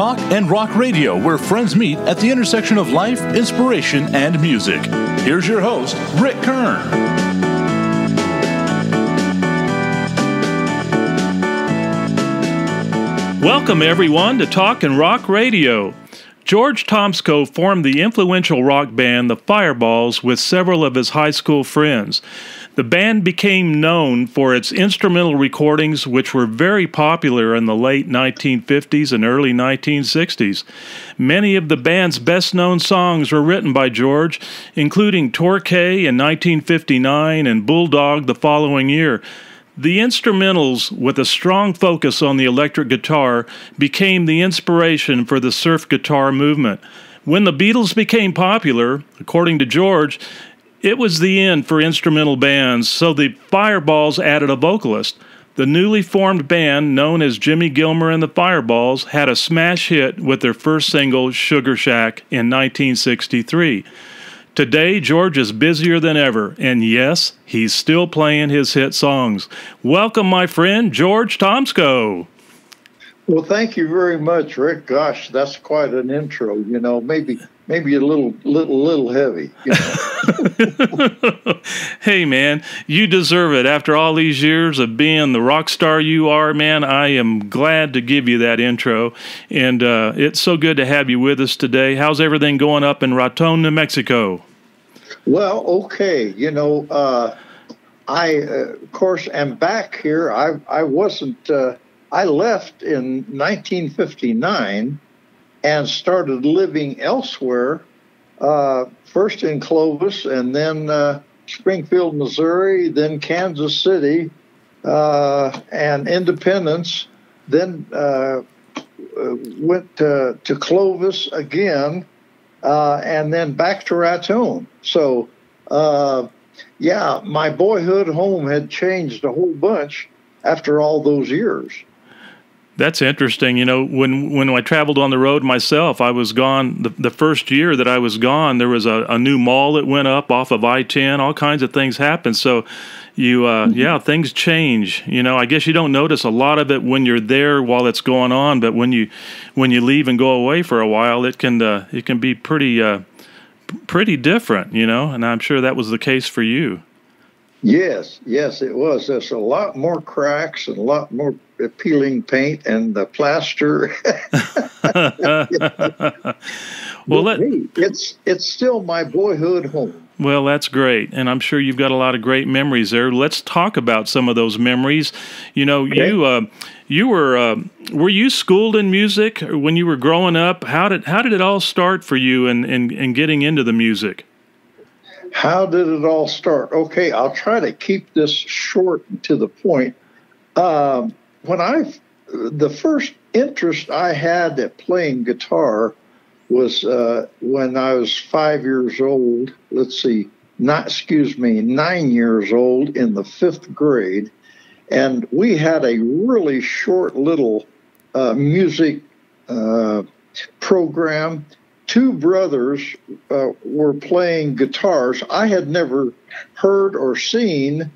talk and rock radio where friends meet at the intersection of life, inspiration, and music. Here's your host, Rick Kern. Welcome, everyone, to Talk and Rock Radio. George Tomsco formed the influential rock band The Fireballs with several of his high school friends. The band became known for its instrumental recordings, which were very popular in the late 1950s and early 1960s. Many of the band's best-known songs were written by George, including Torquay in 1959 and Bulldog the following year. The instrumentals, with a strong focus on the electric guitar, became the inspiration for the surf guitar movement. When the Beatles became popular, according to George, it was the end for instrumental bands, so the Fireballs added a vocalist. The newly formed band, known as Jimmy Gilmer and the Fireballs, had a smash hit with their first single, Sugar Shack, in 1963. Today, George is busier than ever, and yes, he's still playing his hit songs. Welcome, my friend, George Tomsco. Well, thank you very much, Rick. Gosh, that's quite an intro. You know, maybe a little heavy. You know? Hey, man, you deserve it. After all these years of being the rock star you are, man, I am glad to give you that intro. And it's so good to have you with us today. How's everything going up in Raton, New Mexico? Well, okay. You know, I, of course, am back here. I wasn't... I left in 1959 and started living elsewhere, first in Clovis and then Springfield, Missouri, then Kansas City, and Independence, then went to Clovis again, and then back to Raton. So, yeah, my boyhood home had changed a whole bunch after all those years. That's interesting. You know, when I traveled on the road myself, I was gone. The first year that I was gone, there was a new mall that went up off of I-10. All kinds of things happened. So yeah, things change. You know, I guess you don't notice a lot of it when you're there while it's going on, but when you leave and go away for a while, it can be pretty different. You know, and I'm sure that was the case for you. Yes, it was. There's a lot more cracks and a lot more peeling paint and the plaster. Well, it's still my boyhood home. Well, that's great, and I'm sure you've got a lot of great memories there. Let's talk about some of those memories. You know, okay. You were you schooled in music when you were growing up? How did it all start for you in getting into the music? How did it all start? Okay, I'll try to keep this short and to the point. The first interest I had at playing guitar was when I was 5 years old. 9 years old in the 5th grade. And we had a really short little music program. Two brothers were playing guitars. I had never heard or seen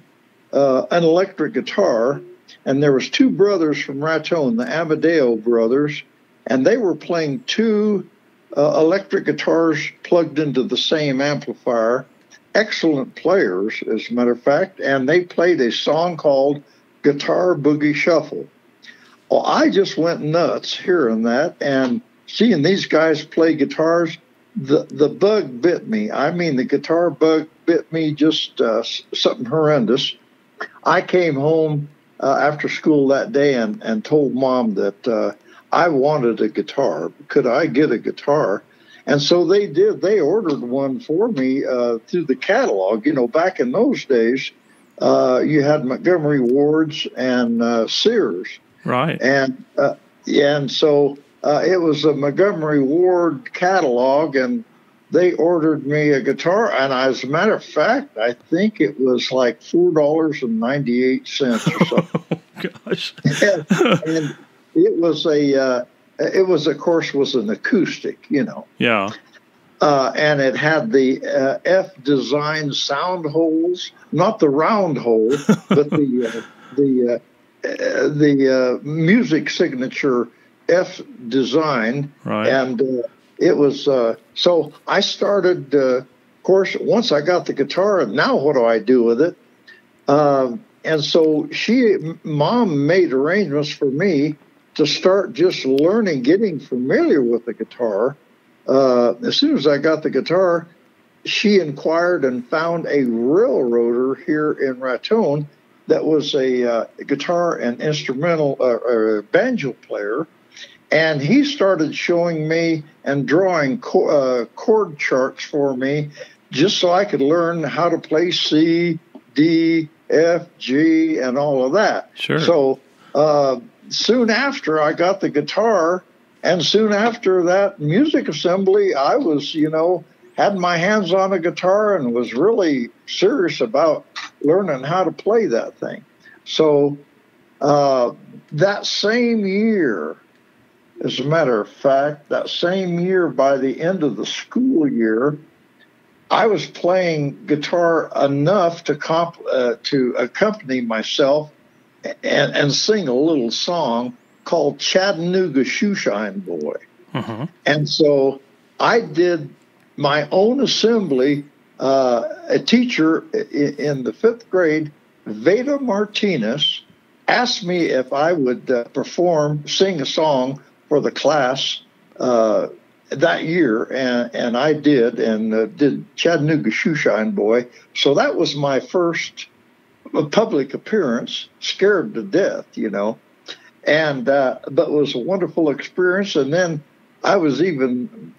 an electric guitar, and there was two brothers from Raton, the Amadeo brothers, and they were playing two electric guitars plugged into the same amplifier. Excellent players, as a matter of fact, and they played a song called Guitar Boogie Shuffle. Well, I just went nuts hearing that, and seeing these guys play guitars, the bug bit me. I mean, the guitar bug bit me, just something horrendous. I came home after school that day and told Mom that I wanted a guitar. Could I get a guitar? And so they did. They ordered one for me through the catalog. You know, back in those days, you had Montgomery Ward's and Sears. Right. And so... it was a Montgomery Ward catalog, and they ordered me a guitar. And as a matter of fact, I think it was like $4.98 or something. Oh, gosh. and it was, of course, was an acoustic, you know. Yeah. And it had the F design sound holes, not the round hole, but the music signature F design, right. And it was so I started. Of course, once I got the guitar, now what do I do with it? And so Mom made arrangements for me to start just learning, getting familiar with the guitar. As soon as I got the guitar, she inquired and found a railroader here in Raton that was a guitar and instrumental banjo player. And he started showing me and drawing chord charts for me just so I could learn how to play C, D, F, G, and all of that. Sure. So soon after I got the guitar, and soon after that music assembly, I was, had my hands on a guitar and was really serious about learning how to play that thing. So that same year, as a matter of fact, that same year, by the end of the school year, I was playing guitar enough to accompany myself and sing a little song called Chattanooga Shoeshine Boy. Uh-huh. And so I did my own assembly. A teacher in the 5th grade, Veda Martinez, asked me if I would sing a song for the class that year, and I did, and did Chattanooga Shoeshine Boy. So that was my first public appearance, scared to death, and but it was a wonderful experience. And then I was even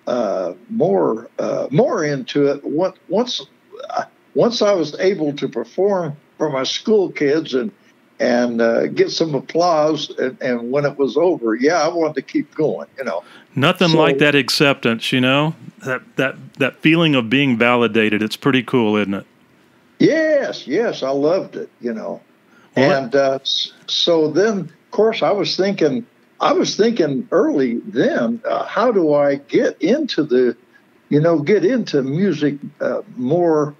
more into it once I was able to perform for my school kids and get some applause. And when it was over, I wanted to keep going, Nothing like that acceptance, that feeling of being validated. It's pretty cool, isn't it? Yes, I loved it, And so then, of course, I was thinking early then, how do I get into music more?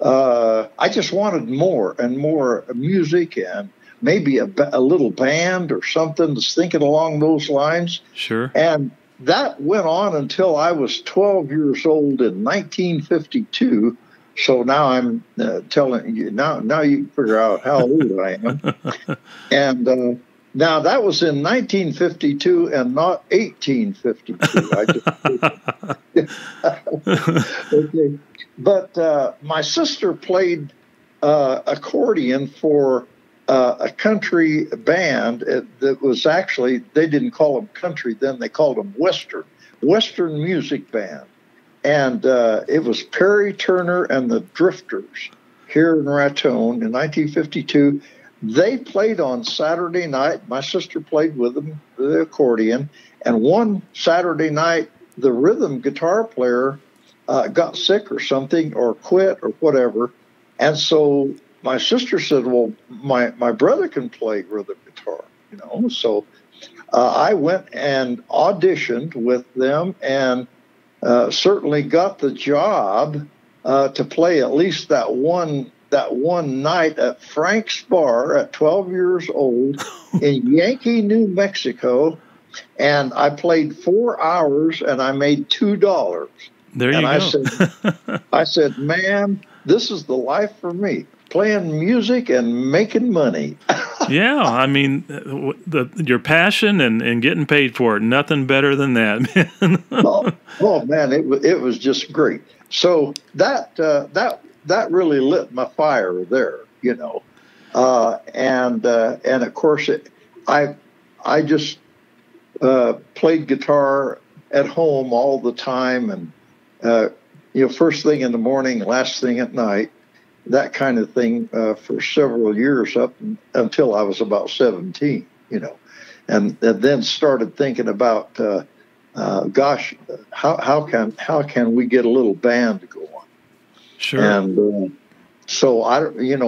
I just wanted more and more music, and maybe a little band or something. Was thinking along those lines. Sure. And that went on until I was 12 years old in 1952. So now I'm telling you, now you can figure out how old I am. And now that was in 1952 and not 1852. Okay. But my sister played accordion for a country band that was actually, they didn't call them country then, they called them Western music band. And it was Perry Turner and the Drifters here in Raton in 1952. They played on Saturday night. My sister played with them, the accordion. And one Saturday night, the rhythm guitar player got sick or something, or quit or whatever. And so my sister said, well, my brother can play rhythm guitar, So I went and auditioned with them and certainly got the job to play at least that one night at Frank's Bar at 12 years old in Yankee, New Mexico. And I played 4 hours and I made $2. There you go. I said, man, this is the life for me. Playing music and making money. Yeah, I mean, your passion and getting paid for it, nothing better than that, man. oh man, it was just great. So that really lit my fire there, and of course I just played guitar at home all the time, and first thing in the morning, last thing at night. That kind of thing for several years up until I was about 17, and then started thinking about, gosh, how can we get a little band going? Sure. And so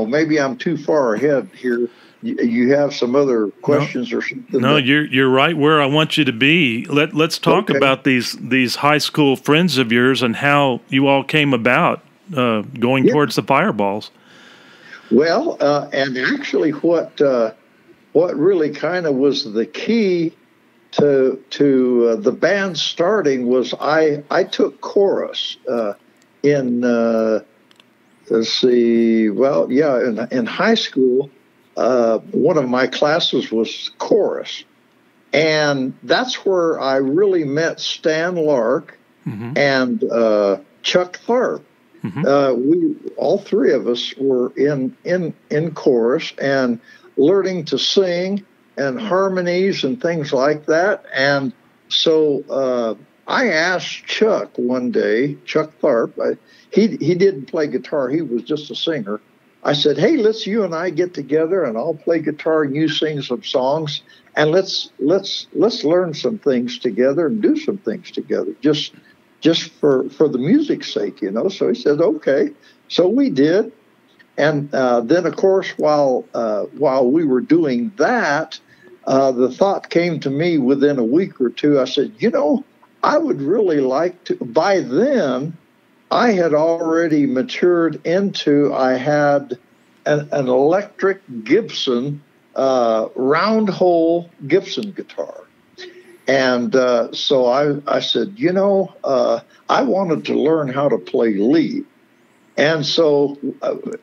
maybe I'm too far ahead here. You have some other questions or something? No, you're right where I want you to be. Let's talk about these high school friends of yours and how you all came about. Going towards the Fireballs. Well, and actually what really kind of was the key to the band starting was I took chorus in let's see, well, yeah, in high school, one of my classes was chorus, and that's where I really met Stan Lark and Chuck Tharp. We all three of us were in chorus and learning to sing and harmonies and things like that. And so I asked Chuck one day, Chuck Tharp, he didn't play guitar, he was just a singer. I said, hey, you and I get together and I'll play guitar and you sing some songs, and let's learn some things together and do some things together, just for the music's sake, you know. So he said, okay. So we did. And then, of course, while we were doing that, the thought came to me within a week or two. I said, you know, I would really like to. By then, I had already matured into, I had an electric Gibson, round hole Gibson guitar. And so I said, you know, I wanted to learn how to play lead. And so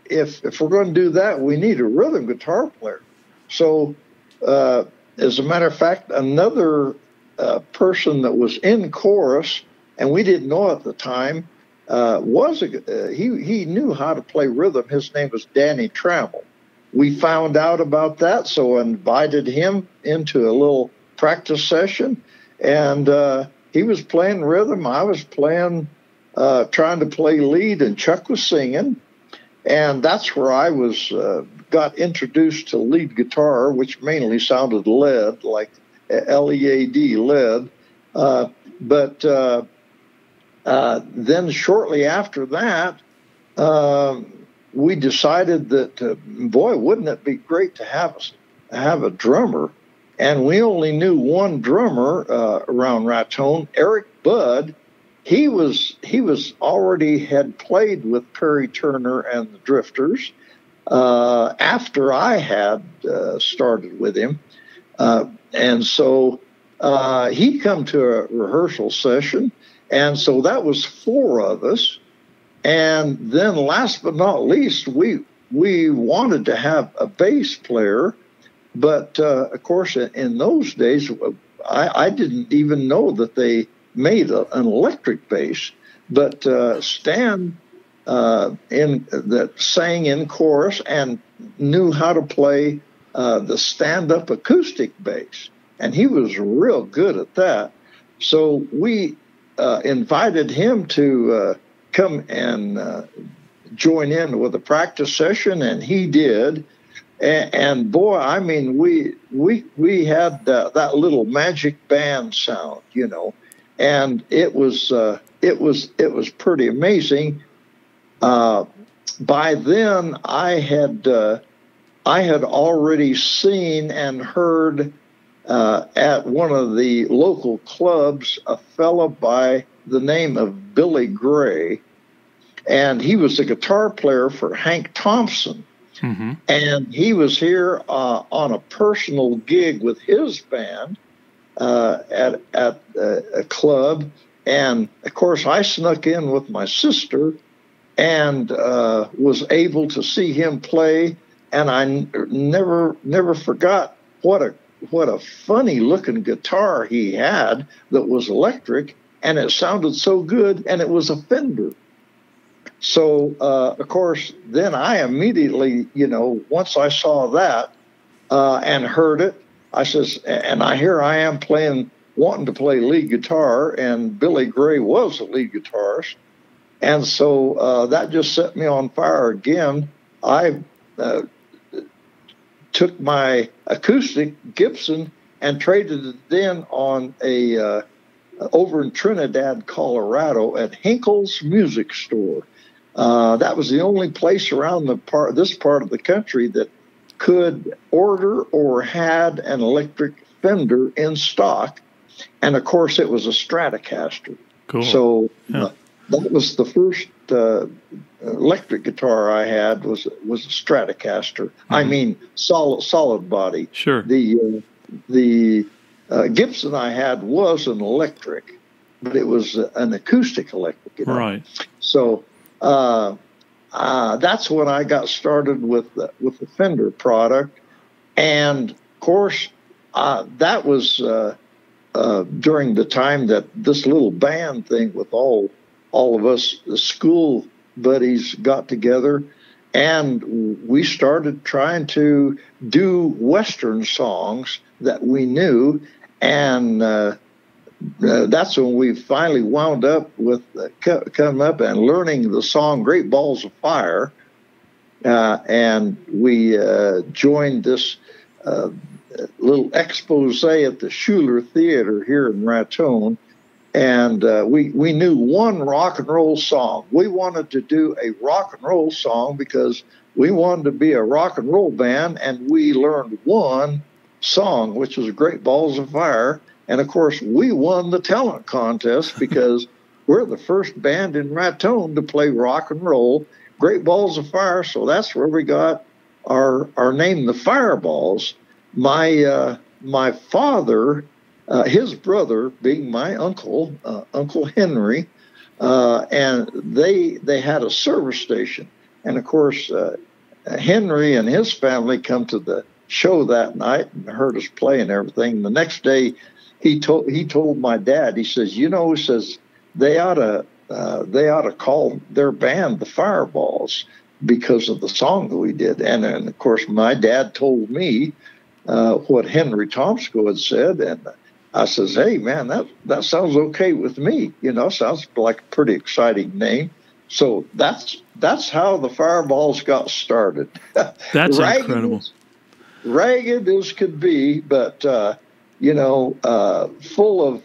if we're going to do that, we need a rhythm guitar player. So as a matter of fact, another person that was in chorus, and we didn't know at the time, he knew how to play rhythm. His name was Danny Trammell. We found out about that, so I invited him into a little practice session, and he was playing rhythm. I was trying to play lead, and Chuck was singing, and that's where I got introduced to lead guitar, which mainly sounded lead, like L-E-A-D, lead. But then shortly after that, we decided that, boy, wouldn't it be great to have a drummer? And we only knew one drummer around Raton, Eric Budd. He was already had played with Perry Turner and the Drifters after I had started with him, and so he come to a rehearsal session, and so that was four of us. And then, last but not least, we wanted to have a bass player. But, of course, in those days, I didn't even know that they made an electric bass. But Stan that sang in chorus and knew how to play the stand-up acoustic bass. And he was real good at that. So we invited him to come and join in with a practice session, and he did. And boy, I mean, we had that little magic band sound, you know, and it was pretty amazing. By then, I had already seen and heard at one of the local clubs a fella by the name of Billy Gray, and he was a guitar player for Hank Thompson. Mm-hmm. And he was here on a personal gig with his band at a club. And, of course, I snuck in with my sister and was able to see him play. And I never forgot what a funny-looking guitar he had that was electric, and it sounded so good, and it was a Fender. So, of course, then I immediately, you know, once I saw that and heard it, I says, and here I am wanting to play lead guitar, and Billy Gray was a lead guitarist. And so that just set me on fire again. I took my acoustic Gibson and traded it then on over in Trinidad, Colorado at Hinkle's Music Store. That was the only place around this part of the country that could order or had an electric Fender in stock. And, of course, it was a Stratocaster. Cool. So that was the first electric guitar I had was a Stratocaster. Mm-hmm. I mean, solid body. Sure. The Gibson I had was an electric, but it was an acoustic electric. You know? Right. So that's when I got started with the Fender product, and of course that was during the time that this little band thing with all of us, the school buddies, got together, and we started trying to do Western songs that we knew, and that's when we finally wound up with coming up and learning the song Great Balls of Fire, and we joined this little expose at the Schuler Theater here in Raton, and we knew one rock and roll song. We wanted to do a rock and roll song because we wanted to be a rock and roll band, and we learned one song, which was Great Balls of Fire. And of course, we won the talent contest because we're the first band in Raton to play rock and roll, Great Balls of Fire. So that's where we got our name, the Fireballs. My father, his brother, being my uncle, Uncle Henry, and they had a service station. And of course, Henry and his family come to the show that night and heard us play and everything. The next day, he told my dad, he says, he says they ought to call their band the Fireballs because of the song that we did. And of course, my dad told me what Henry Tomsco had said, and I says, hey man, that sounds okay with me. Sounds like a pretty exciting name. So that's how the Fireballs got started. That's incredible. Ragged as could be, but full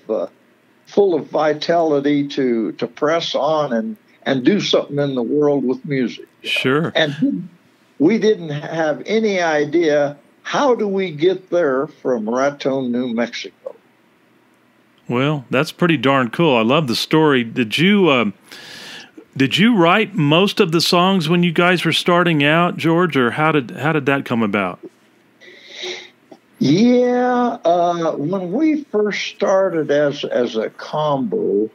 of vitality to press on and do something in the world with music. Sure. And we didn't have any idea, how do we get there from Raton, New Mexico? Well, that's pretty darn cool. I love the story. Did you write most of the songs when you guys were starting out, George, or how did that come about? Yeah, when we first started as a combo,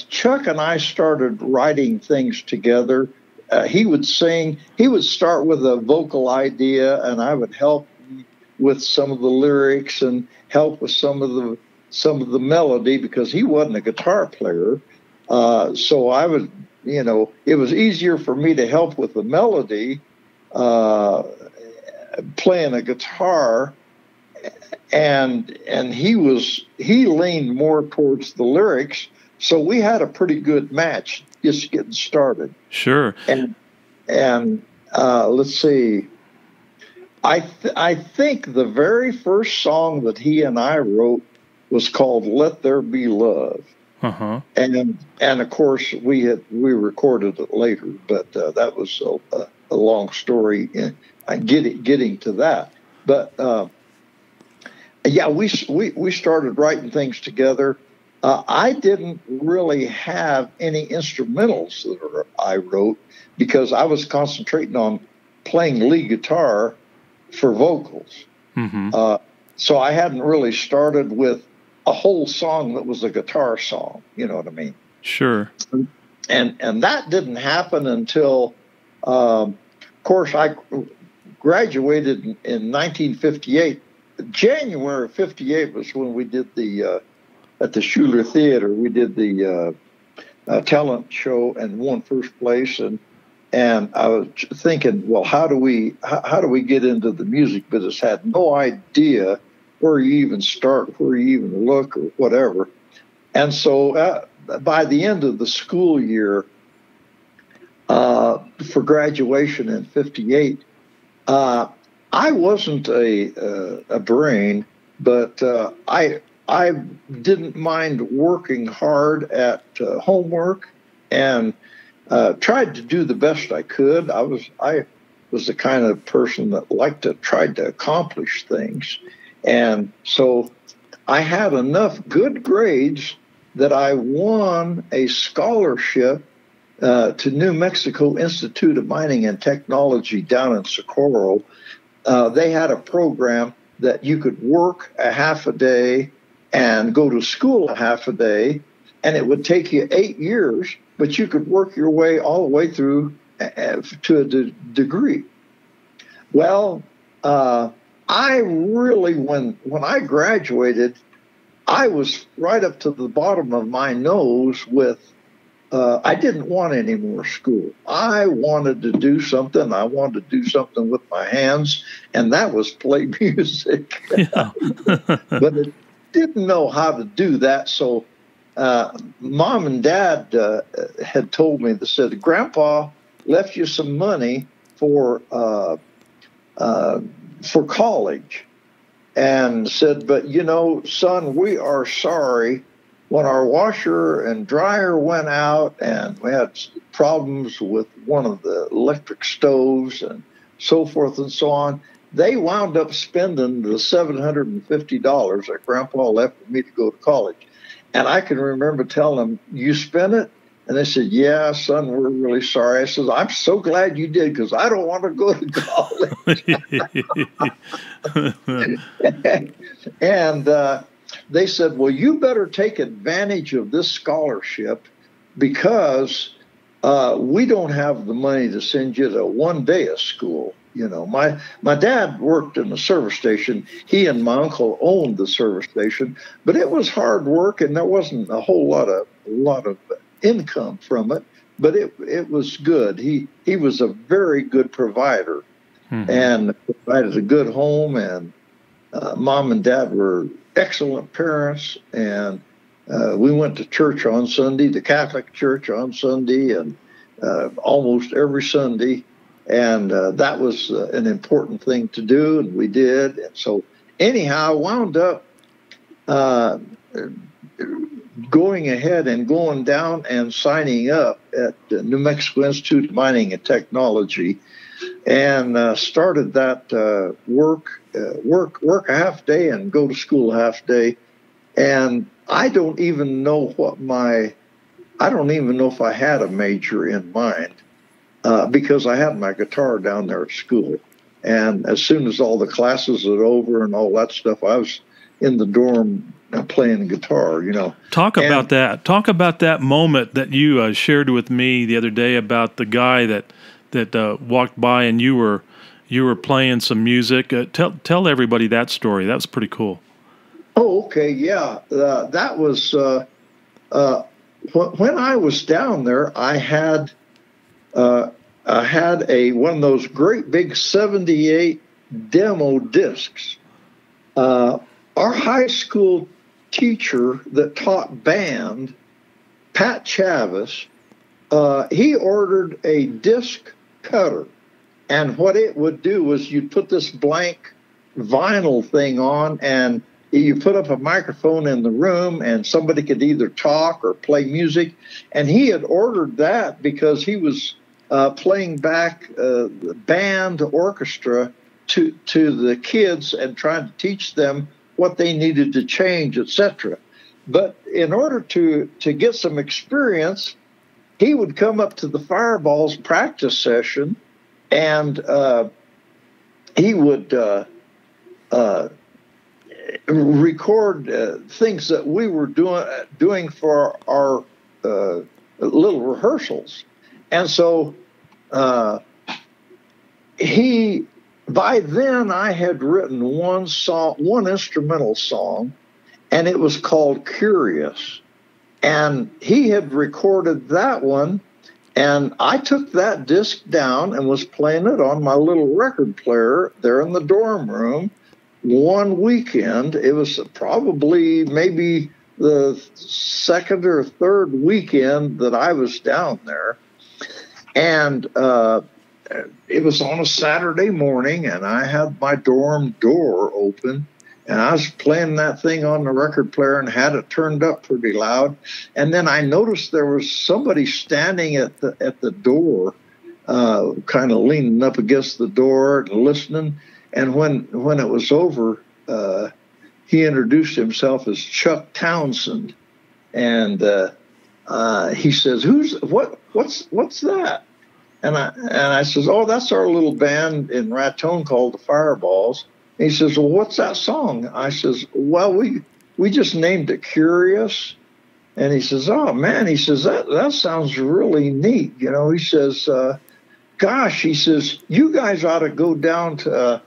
Chuck and I started writing things together. He would sing. He would start with a vocal idea, and I would help him with some of the lyrics and help with some of the melody because he wasn't a guitar player. So I would, it was easier for me to help with the melody. Playing a guitar, and he leaned more towards the lyrics, so we had a pretty good match just getting started. Sure. And let's see, I think the very first song that he and I wrote was called "Let There Be Love." Uh-huh. And of course we recorded it later, but that was a long story in getting to that. But we started writing things together. I didn't really have any instrumentals that I wrote because I was concentrating on playing lead guitar for vocals. Mm-hmm. So I hadn't really started with a whole song that was a guitar song. You know what I mean? Sure. And that didn't happen until, of course, I graduated in 1958. January of 58 was when we did at the Schuler Theater, we did the talent show and won first place. And I was thinking, well, how do we get into the music business? Had no idea where you even start, where you even look, or whatever. And so by the end of the school year, for graduation in 58, I wasn't a brain, but I didn't mind working hard at homework and tried to do the best I could. I was the kind of person that liked to try to accomplish things. And so I had enough good grades that I won a scholarship to New Mexico Institute of Mining and Technology down in Socorro. they had a program that you could work a half a day and go to school a half a day, and it would take you 8 years, but you could work your way all the way through to a degree. Well, I really, when I graduated, I was right up to the bottom of my nose with, I didn't want any more school. I wanted to do something. I wanted to do something with my hands, and that was play music. Yeah. But I didn't know how to do that, so Mom and Dad had told me, they said, Grandpa left you some money for college, and said, but you know, son, we are sorry. When our washer and dryer went out and we had problems with one of the electric stoves and so forth and so on, they wound up spending the $750 that Grandpa left for me to go to college. And I can remember telling them, you spent it? And they said, yeah, son, we're really sorry. I said, I'm so glad you did, because I don't want to go to college. And they said, well, you better take advantage of this scholarship, because we don't have the money to send you to 1 day of school. You know, my dad worked in the service station. He and my uncle owned the service station, but it was hard work, and there wasn't a whole lot of income from it. But it was good. He was a very good provider, and provided a good home. And Mom and Dad were excellent parents, and we went to church on Sunday, the Catholic church on Sunday, and almost every Sunday. And that was an important thing to do, and we did. And so anyhow, I wound up going ahead and going down and signing up at the New Mexico Institute of Mining and Technology, and started that work a half day and go to school a half day. And I don't even know if I had a major in mind. Because I had my guitar down there at school. And as soon as all the classes were over and all that stuff, I was in the dorm playing guitar, you know. Talk about that. Talk about that moment that you shared with me the other day about the guy that walked by and you were playing some music. Tell everybody that story. That was pretty cool. Oh, okay, yeah. That was when I was down there. I had one of those great big 78 demo discs. Our high school teacher that taught band, Pat Chavis, he ordered a disc cutter. And what it would do was you'd put this blank vinyl thing on, and you put up a microphone in the room, and somebody could either talk or play music. And he had ordered that because he was playing back the band orchestra to the kids and trying to teach them what they needed to change, etc. But in order to get some experience, he would come up to the Fireballs practice session, and he would record things that we were doing for our little rehearsals. And so by then I had written one instrumental song, and it was called Curious. And he had recorded that one, and I took that disc down and was playing it on my little record player there in the dorm room one weekend. It was probably maybe the second or third weekend that I was down there. And it was on a Saturday morning, and I had my dorm door open, and I was playing that thing on the record player and had it turned up pretty loud. And then I noticed there was somebody standing at the door, kind of leaning up against the door and listening. And when it was over, he introduced himself as Chuck Townsend, and he says, "What's that?" And I says, oh, that's our little band in Raton called the Fireballs. And he says, well, what's that song? I says, well, we just named it Curious. And he says, oh, man, he says, that sounds really neat. You know, he says, gosh, he says, you guys ought to go down to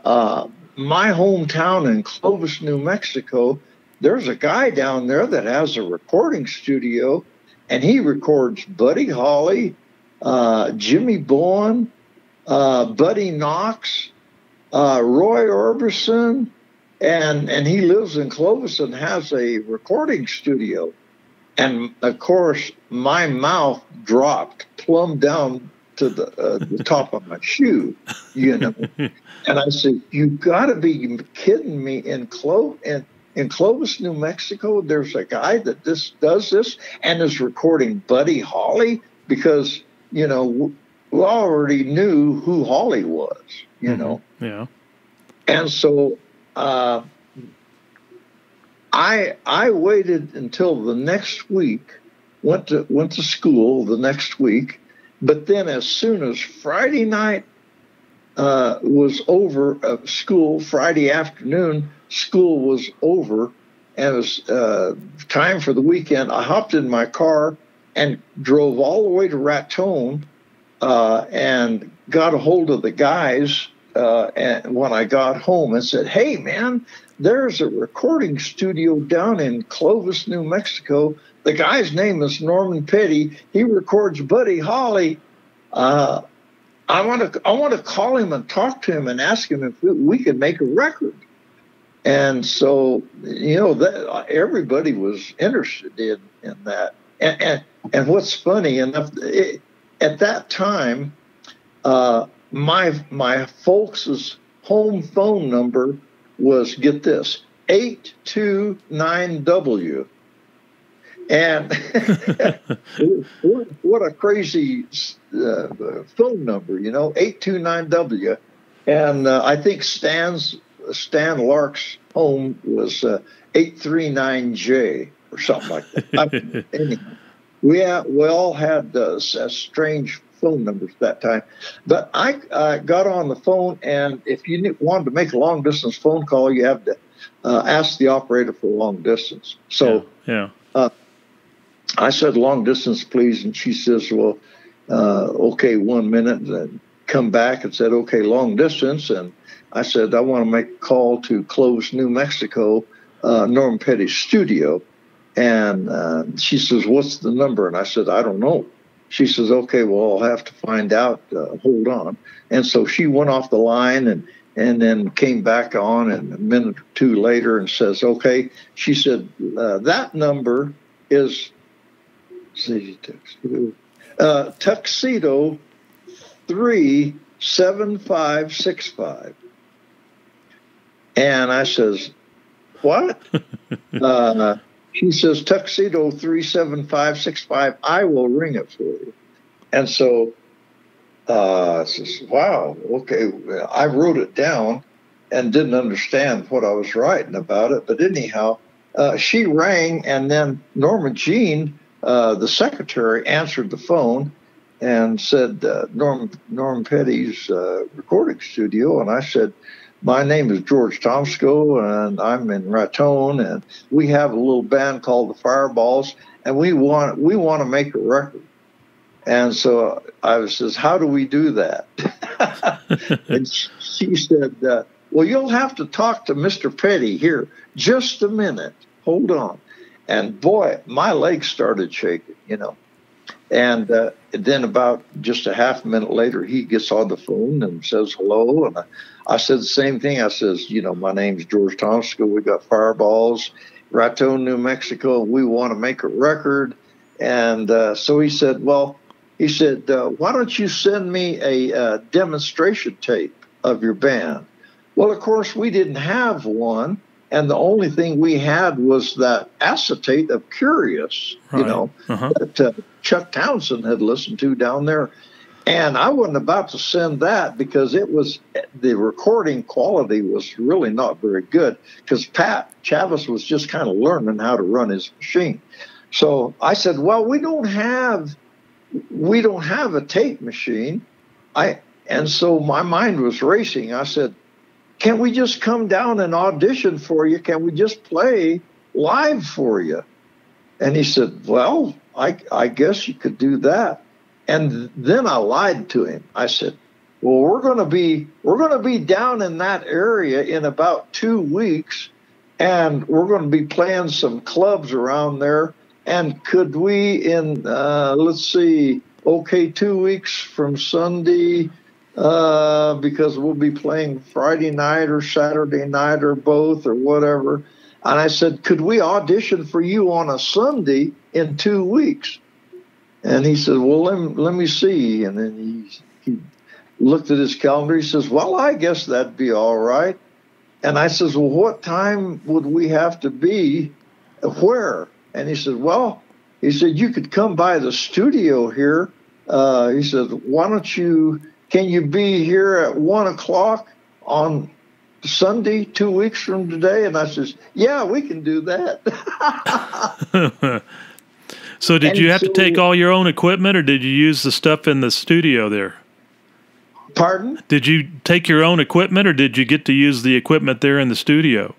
my hometown in Clovis, New Mexico. There's a guy down there that has a recording studio, and he records Buddy Holly, Jimmy Bowen, Buddy Knox, Roy Orbison, and he lives in Clovis and has a recording studio. And, of course, my mouth dropped plumb down to the top of my shoe, you know. And I said, you got to be kidding me. In Clovis, New Mexico, there's a guy that does this and is recording Buddy Holly, because, you know, we already knew who Holly was, you know. Yeah. And so I waited until the next week, went to school the next week, but then as soon as Friday night was over, school, Friday afternoon, school was over, and it was time for the weekend, I hopped in my car and drove all the way to Raton and got a hold of the guys and when I got home and said, hey, man, there's a recording studio down in Clovis, New Mexico. The guy's name is Norman Petty. He records Buddy Holly. I want to call him and talk to him and ask him if we could make a record. And so, you know, everybody was interested in that. And what's funny enough, at that time, my folks' home phone number was, get this, 829W. And what a crazy phone number, you know, 829W. And I think Stan Lark's home was 839J or something like that. Anyhow, we all had strange phone numbers that time. But I got on the phone, and if you wanted to make a long-distance phone call, you have to ask the operator for long distance. So I said, long distance, please. And she says, well, okay, 1 minute. And come back and said, okay, long distance. And I said, I want to make a call to Clovis, New Mexico, Norman Petty's studio. And she says, what's the number? And I said, I don't know. She says, okay, well, I'll have to find out. Hold on. And so she went off the line and then came back on, and a minute or two later, and says, okay. She said, that number is Tuxedo 37565. And I says, what? She says, Tuxedo 37565, I will ring it for you. And so I says, wow, okay. I wrote it down and didn't understand what I was writing about it. But anyhow, she rang, and then Norma Jean, the secretary, answered the phone and said, Norman Petty's recording studio. And I said, my name is George Tomsco, and I'm in Raton, and we have a little band called the Fireballs, and we want to make a record. And so I says, how do we do that? And she said, well, you'll have to talk to Mr. Petty here. Just a minute. Hold on. And boy, my legs started shaking, you know. And then about just a half minute later, he gets on the phone and says hello. And I said the same thing. I says, you know, my name's George Tomsco. We got Fireballs, Raton, New Mexico. We want to make a record. And so he said, why don't you send me a demonstration tape of your band? Well, of course, we didn't have one. And the only thing we had was that acetate of Curious, right. You know, that Chuck Townsend had listened to down there. And I wasn't about to send that because the recording quality was really not very good, because Pat Chavis was just kind of learning how to run his machine. So I said, well, we don't have we don't have a tape machine. And so my mind was racing. I said, can we just come down and audition for you? Can we just play live for you? And he said, well, I guess you could do that. And then I lied to him. I said, well, we're going to be down in that area in about 2 weeks, and we're going to be playing some clubs around there. And could we let's see, 2 weeks from Sunday, because we'll be playing Friday night or Saturday night or both or whatever. And I said, could we audition for you on a Sunday in 2 weeks? And he said, well, let me see. And then he looked at his calendar. He says, well, I guess that'd be all right. And I says, well, what time would we have to be? Where? And he said, well, you could come by the studio here. He said, can you be here at 1 o'clock on Sunday, 2 weeks from today? And I says, yeah, we can do that. So did you have to take all your own equipment, or did you use the stuff in the studio there? Pardon? Did you take your own equipment, or did you get to use the equipment there in the studio?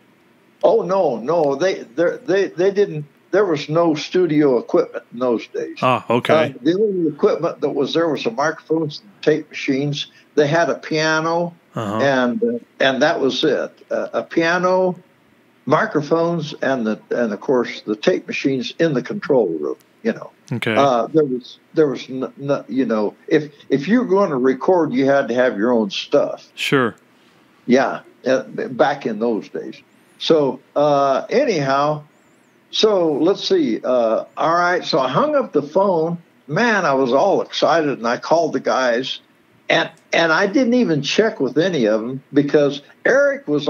Oh, no. They didn't. There was no studio equipment in those days. Ah, okay. The only equipment that was there was the microphones and tape machines. They had a piano, and that was it. A piano, microphones, and of course the tape machines in the control room. Okay. There was if you were going to record, you had to have your own stuff. Sure. Yeah, back in those days. So anyhow. So let's see. All right. So I hung up the phone. Man, I was all excited, and I called the guys, and I didn't even check with any of them because Eric was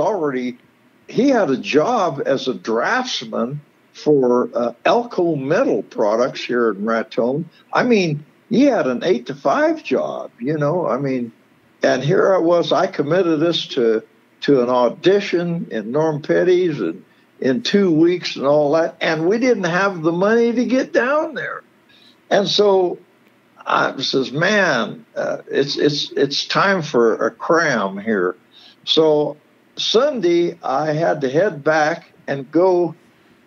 he had a job as a draftsman for Elko Metal Products here in Raton. I mean, he had an 8 to 5 job, and here I was. I committed this to an audition in Norm Petty's and in 2 weeks and all that, and we didn't have the money to get down there. And so I says, man, it's time for a cram here. So Sunday I had to head back and go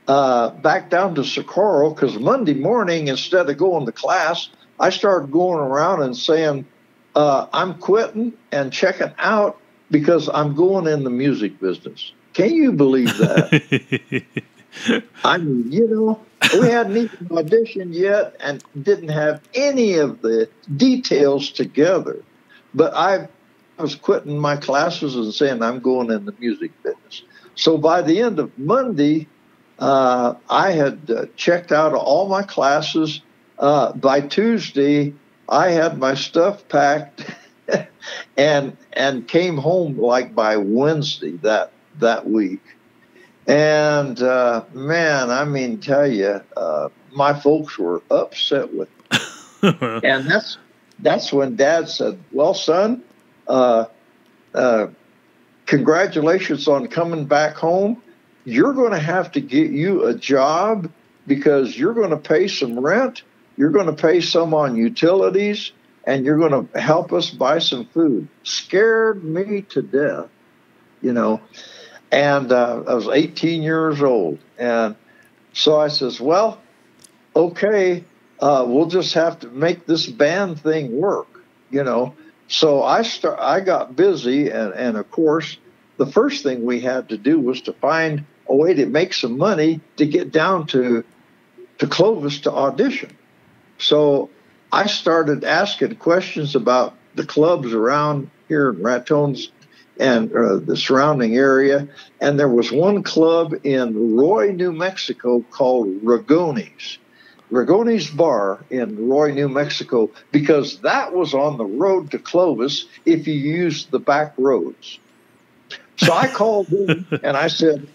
back down to Socorro, because Monday morning, instead of going to class, I started going around and saying, I'm quitting and checking out because I'm going in the music business. Can you believe that? I mean, we hadn't even auditioned yet and didn't have any of the details together. But I was quitting my classes and saying I'm going in the music business. So by the end of Monday, I had checked out all my classes. By Tuesday, I had my stuff packed and came home like by Wednesday that week. And man, I mean, tell you, my folks were upset with me. And that's when Dad said, well, son, congratulations on coming back home. You're going to have to get you a job because you're going to pay some rent, you're going to pay some on utilities, and you're going to help us buy some food. Scared me to death, And I was 18 years old. And so I says, well, okay, we'll just have to make this band thing work, So I got busy. And of course, the first thing we had to do was to find a way to make some money to get down to Clovis to audition. So I started asking questions about the clubs around here in Raton's and the surrounding area. And there was one club in Roy, New Mexico called Ragoni's Bar in Roy, New Mexico, because that was on the road to Clovis if you used the back roads. So I called in and I said,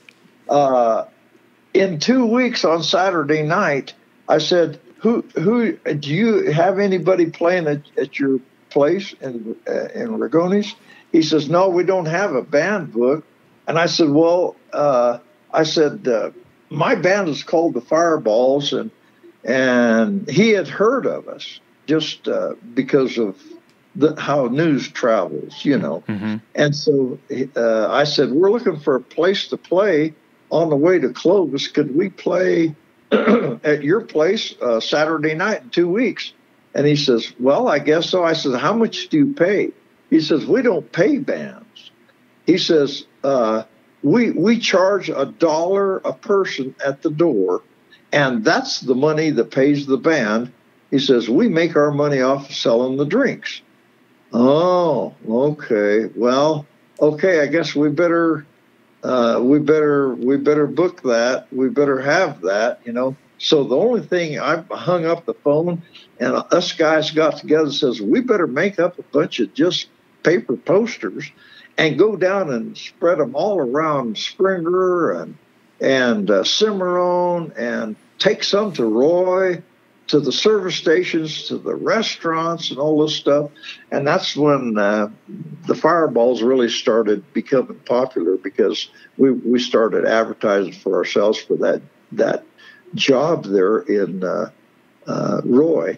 in 2 weeks on Saturday night, I said, who do you have anybody playing at your place in Ragoni's? He says, no, we don't have a band book. And I said, well, my band is called the Fireballs, and he had heard of us. just because of how news travels, you know. Mm-hmm. And so I said, we're looking for a place to play on the way to Clovis. Could we play at your place Saturday night in 2 weeks? And he says, well, I guess so. I said, how much do you pay? He says, we don't pay bands. He says, we charge $1 a person at the door, and that's the money that pays the band. He says, we make our money off of selling the drinks. Oh, okay. Well, okay, I guess we better book that. We better have that, you know. So the only thing, I hung up the phone, and us guys got together and says, we better make up a bunch of just paper posters and go down and spread them all around Springer and Cimarron, and take some to Roy, to the service stations, to the restaurants, and all this stuff. And that's when the Fireballs really started becoming popular, because we started advertising for ourselves for that job there in Roy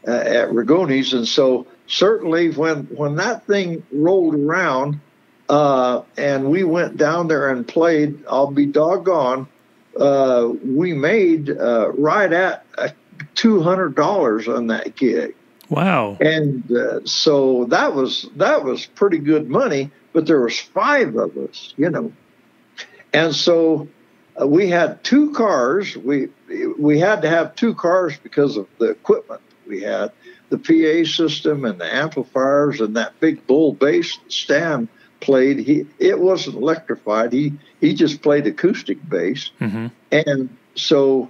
at Rigoni's. And so certainly when that thing rolled around and we went down there and played, I'll be doggone, we made right at $200 on that gig. Wow. And so that was pretty good money, but there was 5 of us, you know. And so we had 2 cars. We had to have 2 cars because of the equipment we had, the PA system and the amplifiers and that big bull bass that Stan played. It wasn't electrified. He just played acoustic bass. Mm-hmm. And so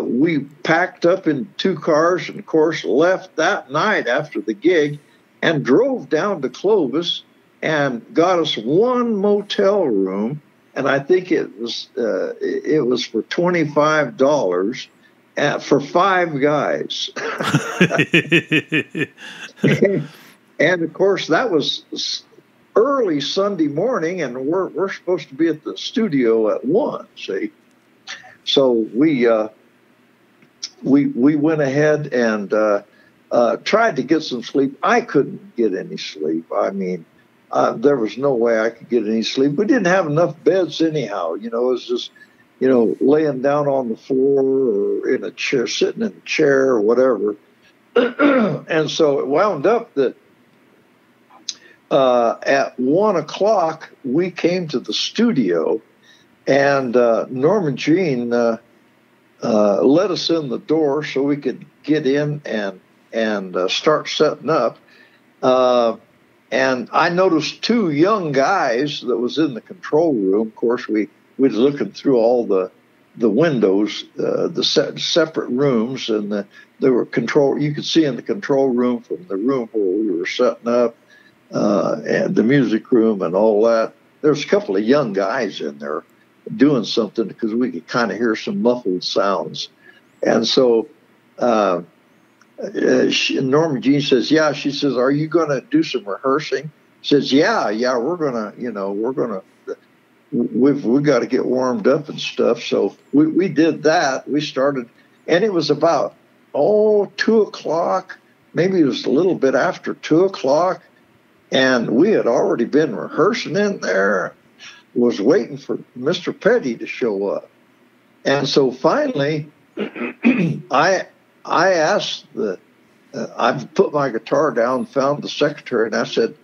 we packed up in 2 cars and, of course, left that night after the gig and drove down to Clovis and got us 1 motel room. And I think it was for $25 for 5 guys. And of course, that was early Sunday morning, and we're supposed to be at the studio at 1. See, so we went ahead and tried to get some sleep. I couldn't get any sleep. I mean, there was no way I could get any sleep. We didn't have enough beds anyhow. You know, it was just, you know, laying down on the floor or in a chair, sitting in a chair or whatever. And so it wound up that at 1 o'clock we came to the studio, and Norman Jean let us in the door so we could get in and start setting up. And I noticed 2 young guys that was in the control room. Of course, we was looking through all the windows, the separate rooms, and there were control. You could see in the control room from the room where we were setting up, and the music room and all that. There's a couple of young guys in there doing something, because we could kind of hear some muffled sounds. And so Norma Jean says, yeah, she says, are you going to do some rehearsing? Says, yeah, we're going to, we've got to get warmed up and stuff. So we did that. We started, and it was about, 2 o'clock, maybe it was a little bit after 2 o'clock. And we had already been rehearsing in there, was waiting for Mr. Petty to show up. And so finally, I asked I put my guitar down, found the secretary, and I said,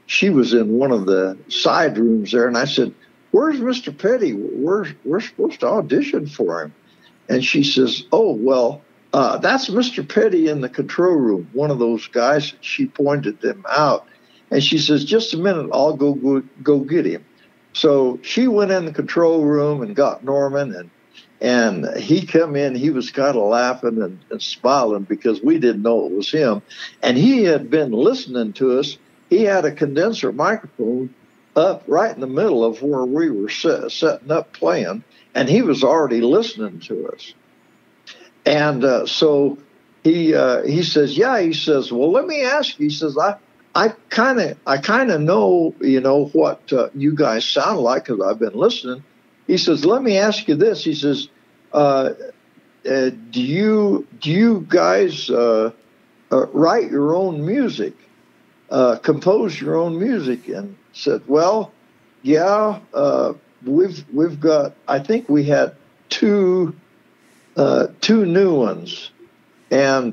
she was in one of the side rooms there, and I said, where's Mr. Petty? We're supposed to audition for him. And she says, oh, well, that's Mr. Petty in the control room, one of those guys. She pointed them out. And she says, just a minute, I'll go get him. So she went in the control room and got Norman, and he come in. He was kind of laughing and smiling because we didn't know it was him. And he had been listening to us. He had a condenser microphone up right in the middle of where we were setting up playing, and he was already listening to us. And so he says, yeah, he says, well, let me ask you. He says, I kind of know, what you guys sound like because I've been listening. He says, let me ask you this. He says, do you guys write your own music, compose your own music. And said, well, yeah, we've got, I think we had two new ones. And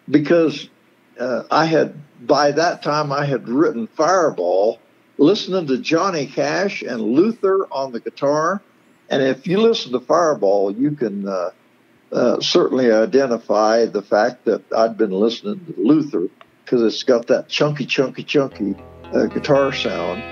because by that time I had written Fireball, listening to Johnny Cash and Luther on the guitar. And if you listen to Fireball, you can certainly identify the fact that I'd been listening to Luther, because it's got that chunky guitar sound.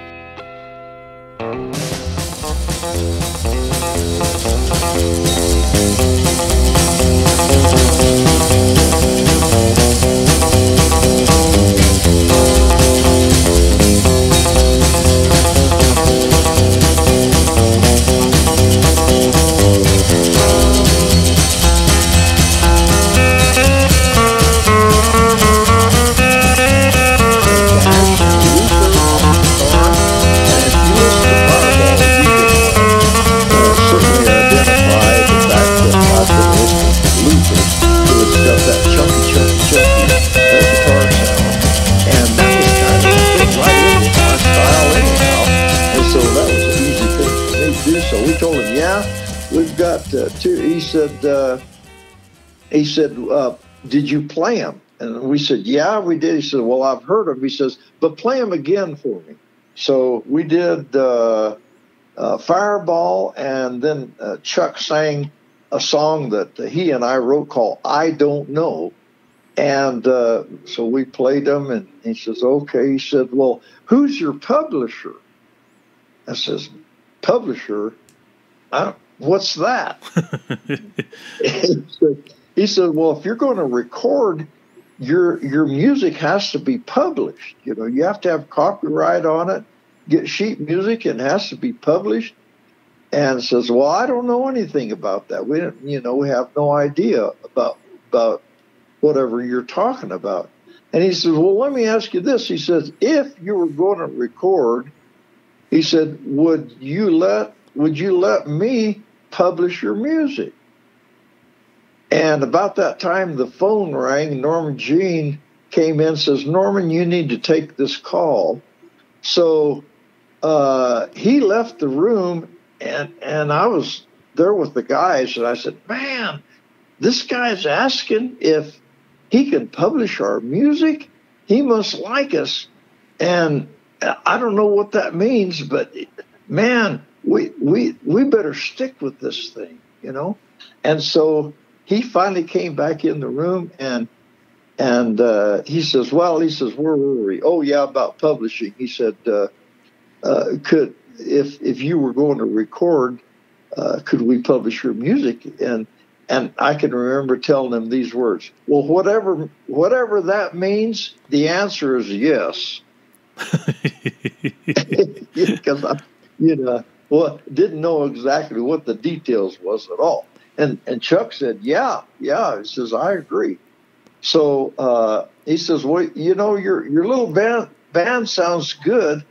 He said, did you play them? And we said, yeah, we did. He said, well, I've heard them. He says, but play them again for me. So we did Fireball, and then Chuck sang a song that he and I wrote called I Don't Know. And so we played them, and he says, okay. He said, well, who's your publisher? I says, publisher? What's that? He said, well, if you're going to record, your music has to be published. You know, you have to have copyright on it, get sheet music, and it has to be published. And says, well, I don't know anything about that. We don't, we have no idea about whatever you're talking about. And he says, well, let me ask you this. He says, if you were going to record, he said, would you let me publish your music? And about that time, the phone rang. Norman Jean came in and says, Norman, you need to take this call. So he left the room, and I was there with the guys, and I said, man, this guy's asking if he can publish our music. He must like us. And I don't know what that means, but man, we better stick with this thing, And so he finally came back in the room, and he says, where were we? Oh yeah, about publishing. He said, if you were going to record, could we publish your music? And I can remember telling him these words. Well, whatever that means, the answer is yes. Because I, didn't know exactly what the details was at all. And Chuck said, yeah. He says, I agree. So he says, well, your little band sounds good.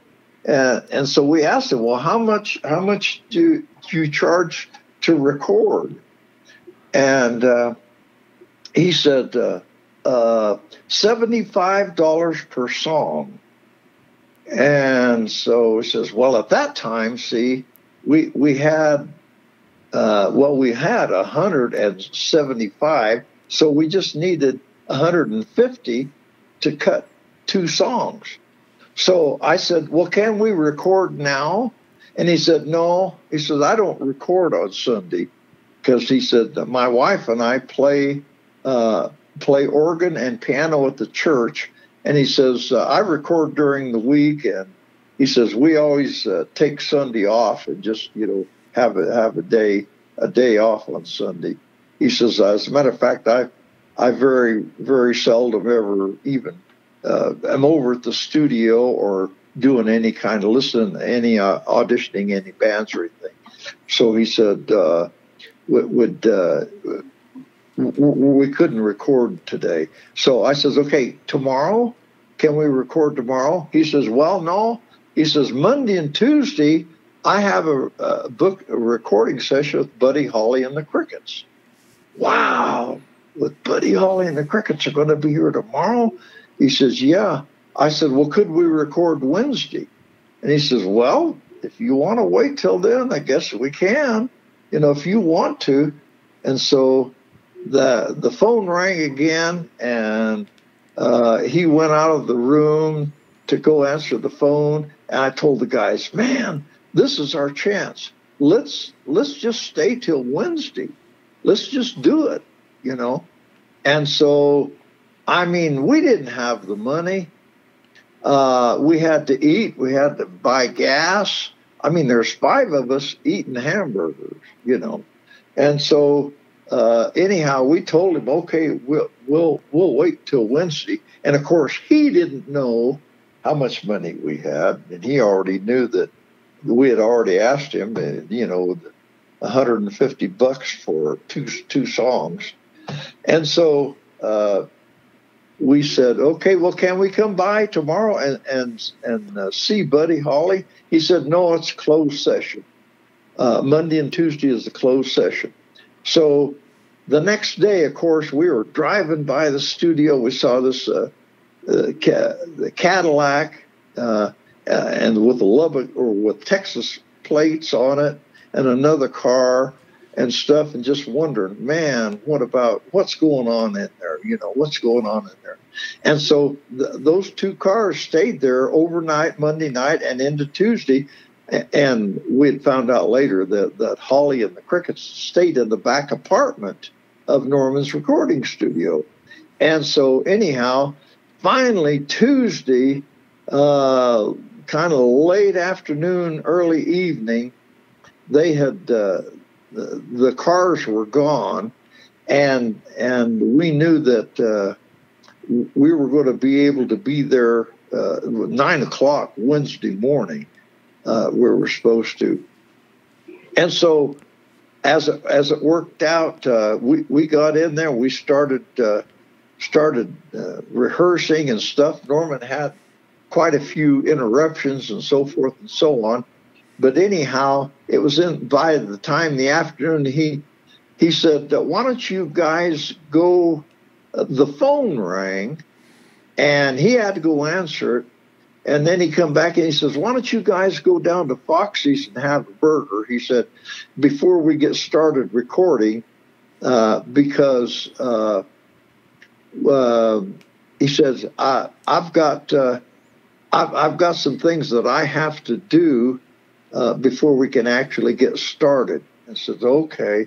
And so we asked him, well, how much do you charge to record? And he said, $75 per song. And so he says, well, at that time, see, we had 175, so we just needed 150 to cut 2 songs. So I said, well, can we record now? And he said, no. He said, I don't record on Sunday, because he said, my wife and I play organ and piano at the church. And he says, I record during the week. And he says, we always take Sunday off and just, have a day off on Sunday. He says, as a matter of fact, I very, very seldom ever even am over at the studio or doing any kind of listening, any auditioning any bands or anything. So he said, we couldn't record today. So I says, okay, tomorrow, can we record tomorrow? He says, well, no. He says, Monday and Tuesday, I have a recording session with Buddy Holly and the Crickets. Wow. with Buddy Holly and the Crickets are going to be here tomorrow? He says, yeah. I said, well, could we record Wednesday? And he says, well, if you want to wait till then, I guess we can, if you want to. And so the phone rang again, and he went out of the room to go answer the phone. And I told the guys, man, this is our chance. Let's just stay till Wednesday. Let's just do it, And so, we didn't have the money. We had to eat. We had to buy gas. There's 5 of us eating hamburgers, And so, anyhow, we told him, okay, we'll wait till Wednesday. And of course, he didn't know how much money we had, and he already knew that we had already asked him, $150 for two songs. And so we said, okay, well, can we come by tomorrow and see Buddy Holly? He said, no, it's closed session. Monday and Tuesday is the closed session. So the next day, of course, we were driving by the studio. We saw this the Cadillac and with Lubbock or with Texas plates on it, and another car and stuff, and just wondering, man, what's going on in there? What's going on in there? And so those 2 cars stayed there overnight, Monday night, and into Tuesday. And we had found out later that Holly and the Crickets stayed in the back apartment of Norman's recording studio. And so anyhow, finally Tuesday, kind of late afternoon, early evening, they had the cars were gone, and we knew that we were going to be able to be there 9:00 Wednesday morning, where we're supposed to. And so, as it worked out, we got in there. We started rehearsing and stuff. Norman had quite a few interruptions and so forth and so on. But anyhow, it was by the time in the afternoon, he said, why don't you guys go, the phone rang, and he had to go answer it. And then he come back and he says, why don't you guys go down to Foxy's and have a burger? He said, before we get started recording, because he says, I've got some things that I have to do before we can actually get started. I said, okay.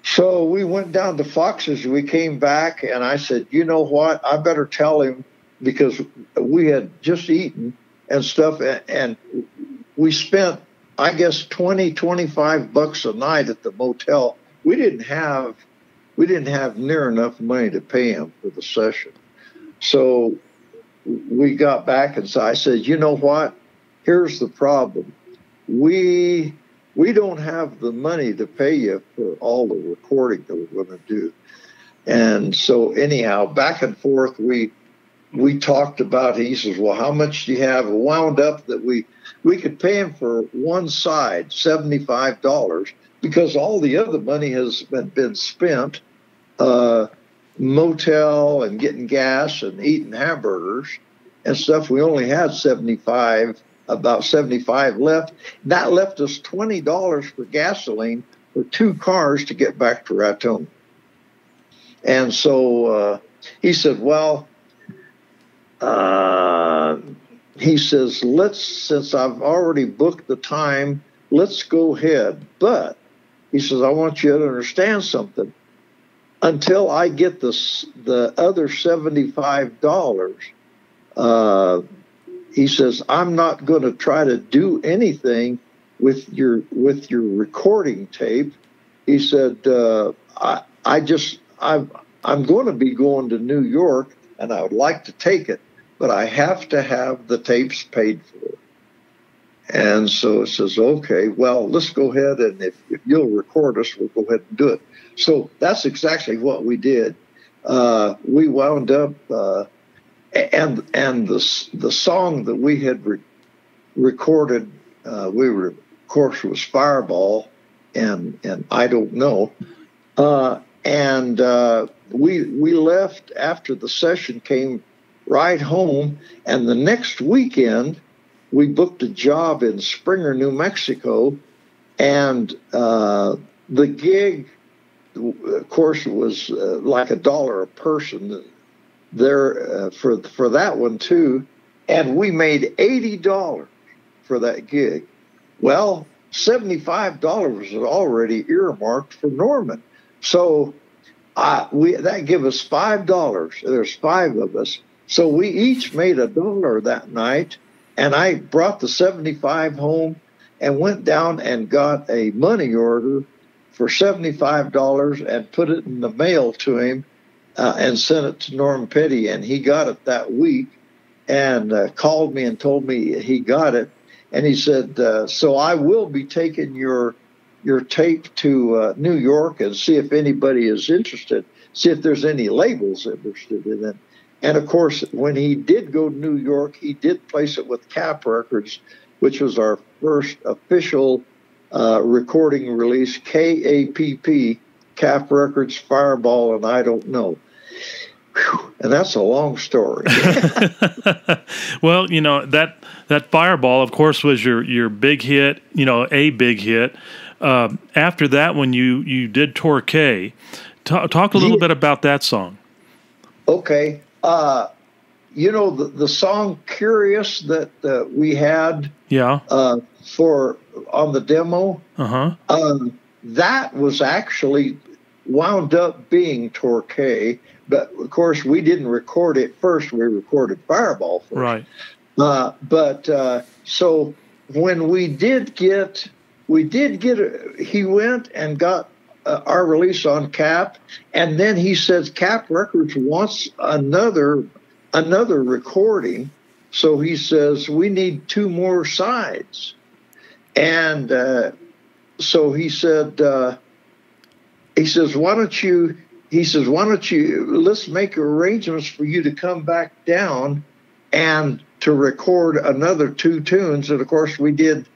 So we went down to Fox's. We came back, and I said, you know what? I better tell him, because we had just eaten and stuff, and we spent, I guess, $25 a night at the motel. We didn't have near enough money to pay him for the session. So we got back, and so I said, you know what? Here's the problem. We don't have the money to pay you for all the recording that we're going to do. And so anyhow, back and forth, we talked about it. He says, well, how much do you have? It wound up that we could pay him for one side, $75, because all the other money has been spent, motel and getting gas and eating hamburgers and stuff. We only had about 75 left. That left us $20 for gasoline for 2 cars to get back to Raton. And so he said, well, he says, since I've already booked the time, let's go ahead. But he says, I want you to understand something. Until I get the other $75, he says, I'm not going to try to do anything with your recording tape. He said, I'm going to be going to New York, and I would like to take it, but I have to have the tapes paid for. And so it says, okay, well, let's go ahead, and if you'll record us, we'll go ahead and do it. So that's exactly what we did. We wound up, and the song that we had recorded, of course, was Fireball and I Don't Know. And we left after the session, came right home, and the next weekend we booked a job in Springer, New Mexico, and the gig, of course, was like $1 a person there for that one too, and we made $80 for that gig. Well, $75 was already earmarked for Norman, so that gave us $5. There's 5 of us, so we each made $1 that night, and I brought the 75 home and went down and got a money order for $75 and put it in the mail to him and sent it to Norm Petty, and he got it that week and called me and told me he got it. And he said, so I will be taking your tape to New York and see if anybody is interested, see if there's any labels interested in it. And, of course, when he did go to New York, he did place it with Cap Records, which was our first official recording release, KAPP, Cap Records, Fireball, and I Don't Know. Whew, and that's a long story. Well, that Fireball, of course, was your big hit, a big hit. After that, when you did Torquay, talk a little bit about that song. Okay. The song Curious that we had for on the demo, that was actually wound up being Torquay, but of course we didn't record it first. We recorded Fireball first. Right. So when we did get he went and got our release on Cap, and then he says Cap Records wants another recording, so he says we need 2 more sides, and so he said why don't you let's make arrangements for you to come back down and to record another 2 tunes. And of course we did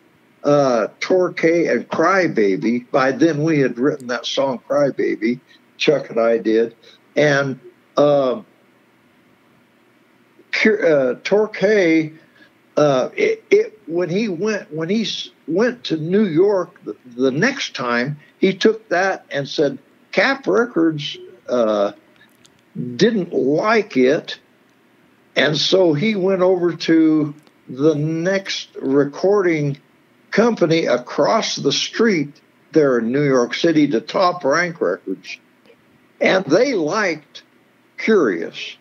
Torquay and Crybaby. By then we had written that song Crybaby, Chuck and I did, and Torquay, when he went to New York the next time, he took that and said Cap Records didn't like it, and so he went over to the next recording company across the street there in New York City, to Top Rank Records, and they liked Curious,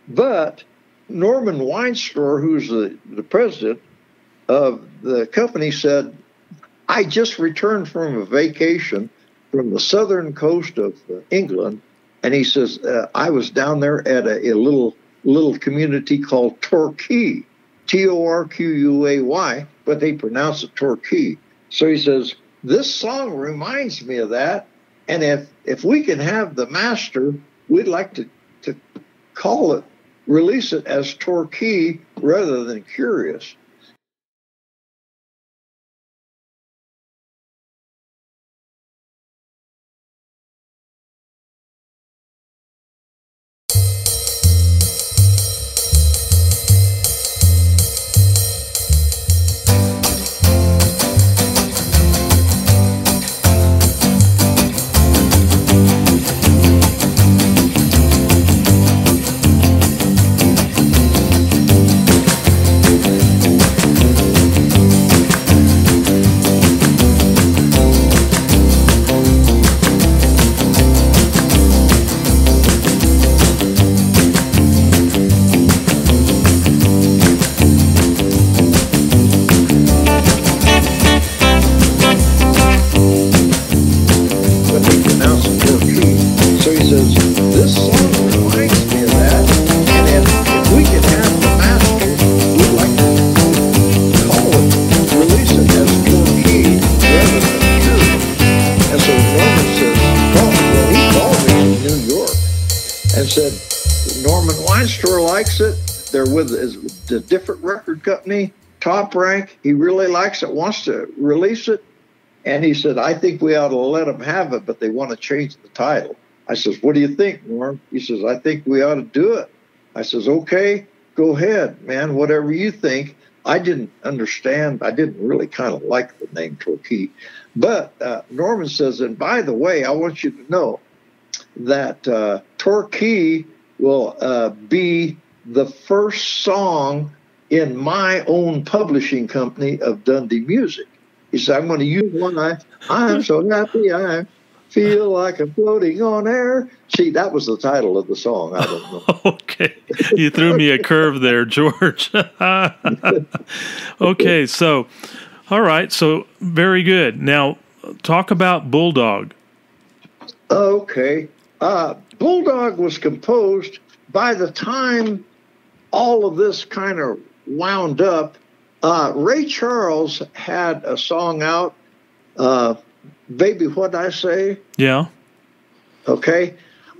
but Norman Weinstore, who's the president of the company, said, I just returned from a vacation from the southern coast of England, and he says, I was down there at a little community called Torquay, Torquay, but they pronounce it Torquay. So he says, this song reminds me of that, and if we can have the master, we'd like to release it as Torquay rather than Curious. They're with a different record company, Top Rank. He really likes it, wants to release it. And he said, I think we ought to let them have it, but they want to change the title. I says, what do you think, Norm? He says, I think we ought to do it. I says, okay, go ahead, man, whatever you think. I didn't understand. I didn't really kind of like the name Torquay. But Norman says, and by the way, I want you to know that Torquay will be the first song in my own publishing company of Dundee Music. He said, I'm going to use one. I'm so happy I feel like I'm floating on air. See, that was the title of the song. I don't know. Okay. You threw me a curve there, George. Okay, so, all right, so very good. Now, talk about Bulldog. Okay. Bulldog was composed by the time all of this kind of wound up. Ray Charles had a song out, Baby What'd I Say? Yeah. Okay.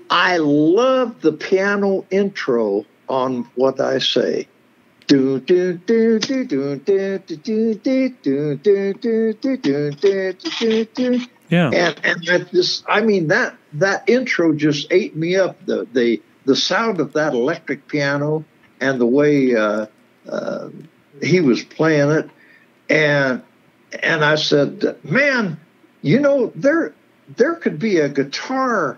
I love the piano intro on What I Say. Do do do do do do do do do do do do do do. Yeah. And that intro just ate me up. The sound of that electric piano and the way he was playing it, and I said, man, you know, there could be a guitar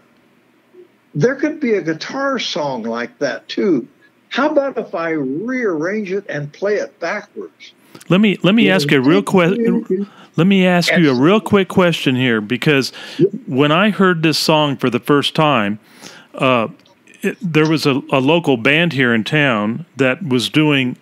song like that too. How about if I rearrange it and play it backwards? Let me ask you a real question. Let me ask you a real quick question here, because when I heard this song for the first time, there was a local band here in town that was doing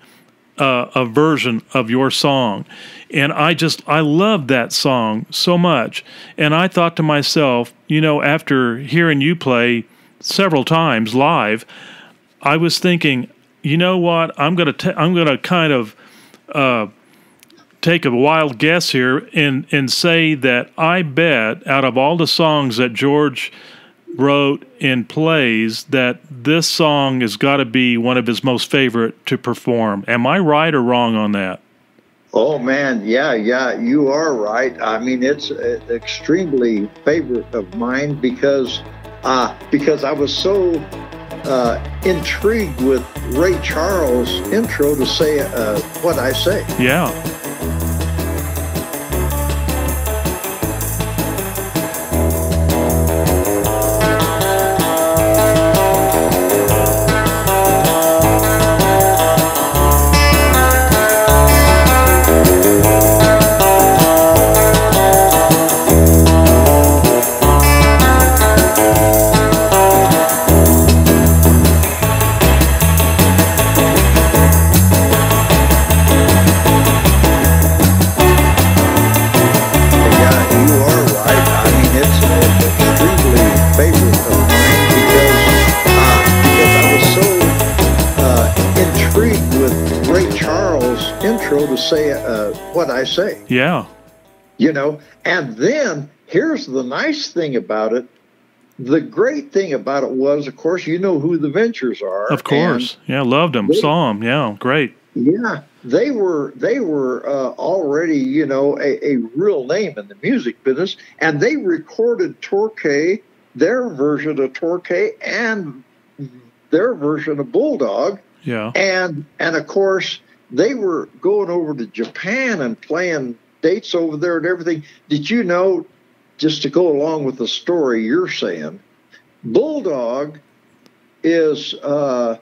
a version of your song, and I loved that song so much. And I thought to myself, you know, after hearing you play several times live, I was thinking, you know what, I'm gonna kind of take a wild guess here and say that I bet out of all the songs that George wrote and plays, that this song has got to be one of his most favorite to perform. Am I right or wrong on that? Oh man, yeah, you are right. I mean, it's an extremely favorite of mine because I was so intrigued with Ray Charles' intro to say What I Say. Yeah. To say What I Say. Yeah. You know, and then here's the nice thing about it. The great thing about it was, of course, you know who the Ventures are. Of course. Yeah, loved them. Saw them. Yeah, great. Yeah, they were already, you know, a real name in the music business, and they recorded Torquay, their version of Torquay, and their version of Bulldog. Yeah. And of course, they were going over to Japan and playing dates over there and everything. Did you know, just to go along with the story you're saying, Bulldog is one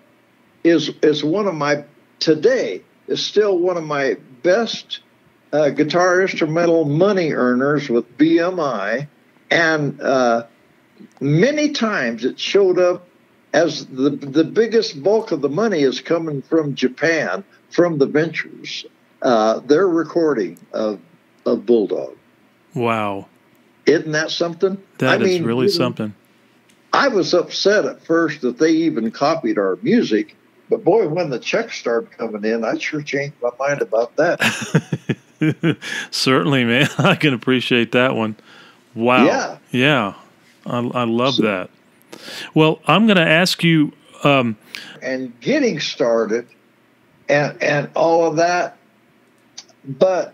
of my, today, is still one of my best guitar instrumental money earners with BMI. And many times it showed up as the biggest bulk of the money is coming from Japan, from the Ventures, their recording of Bulldog. Wow. Isn't that something? That is really something. I was upset at first that they even copied our music, but boy, when the checks started coming in, I sure changed my mind about that. Certainly, man. I can appreciate that one. Wow. Yeah. Yeah. I love that. Well, I'm going to ask you... and getting started and all of that, but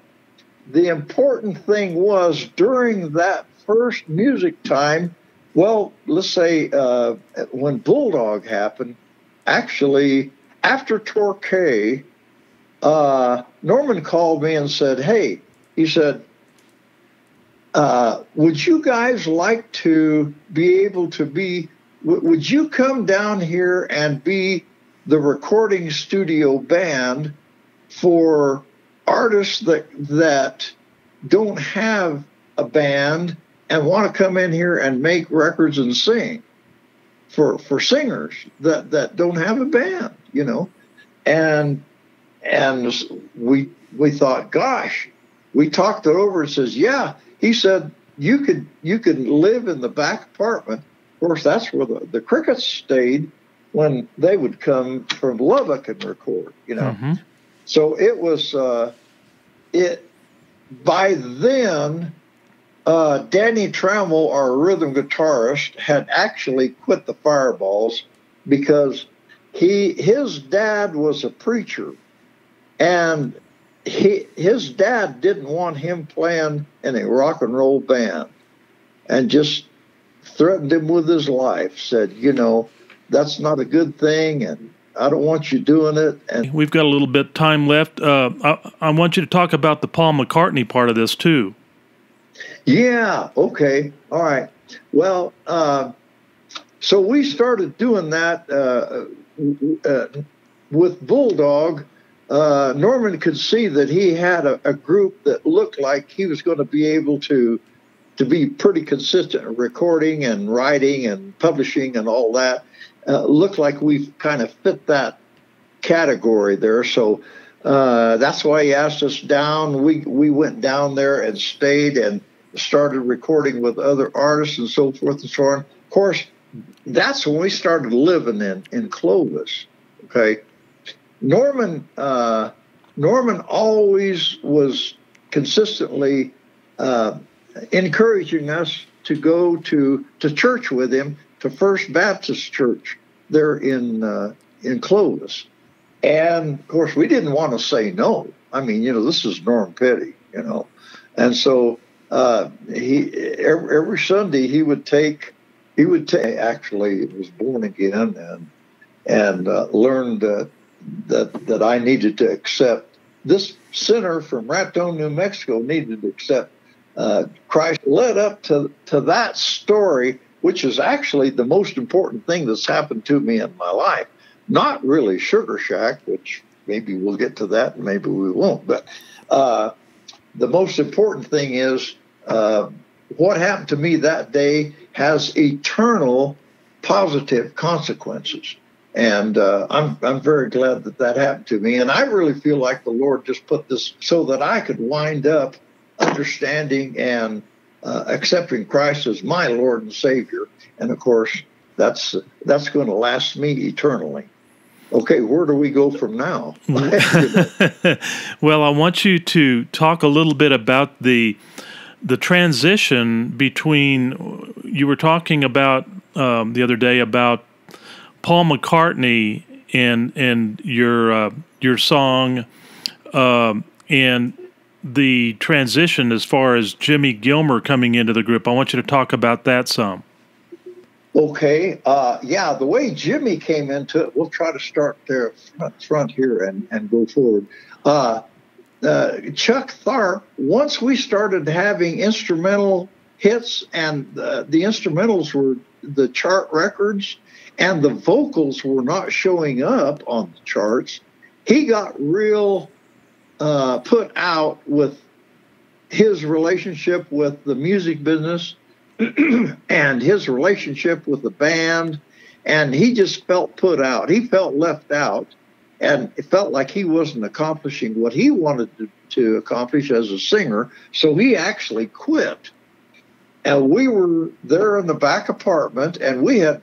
the important thing was during that first music time, Well, let's say when Bulldog happened, actually, after Torquay, Norman called me and said, hey, he said, would you guys like to be able to be, would you come down here and be the recording studio band for artists that don't have a band and want to come in here and make records and sing for singers that don't have a band, you know? And we thought, gosh, we talked it over and says, yeah. He said, you could live in the back apartment. Of course, that's where the Crickets stayed when they would come from Lubbock and record, you know. Mm-hmm. So it was, by then, Danny Trammell, our rhythm guitarist, had actually quit the Fireballs because his dad was a preacher, and his dad didn't want him playing in a rock and roll band, and just threatened him with his life, said, you know, that's not a good thing, and I don't want you doing it. And we've got a little bit of time left. I want you to talk about the Paul McCartney part of this, too. Yeah, okay, all right. Well, so we started doing that with Bulldog. Norman could see that he had a group that looked like he was going to be able to be pretty consistent in recording and writing and publishing and all that. Looked like we kind of fit that category there. So that's why he asked us down. We went down there and stayed and started recording with other artists and so forth and so on. Of course, that's when we started living in Clovis. Okay. Norman always was consistently encouraging us to go to church with him, to First Baptist Church there in Clovis. And of course, we didn't want to say no. I mean, you know, this is Norm Petty, you know, and so every Sunday he would take. Actually, was born again and learned that I needed to accept. This sinner from Raton, New Mexico, needed to accept Christ. Led up to that story, which is actually the most important thing that's happened to me in my life. Not really Sugar Shack, which maybe we'll get to that, and maybe we won't. But the most important thing is what happened to me that day has eternal positive consequences. And I'm very glad that happened to me. And I really feel like the Lord just put this so that I could wind up understanding and accepting Christ as my Lord and Savior. And, of course, that's going to last me eternally. Okay, where do we go from now? Well, I want you to talk a little bit about the transition between, you were talking about the other day about Paul McCartney and your song and the transition as far as Jimmy Gilmer coming into the group. I want you to talk about that some. Okay. Yeah, the way Jimmy came into it, we'll try to start there front here and go forward. Chuck Tharp, once we started having instrumental hits, and the instrumentals were the chart records, and the vocals were not showing up on the charts, he got real put out with his relationship with the music business and his relationship with the band, and he just felt put out. He felt left out, and it felt like he wasn't accomplishing what he wanted to accomplish as a singer, so he actually quit. And we were there in the back apartment, and we had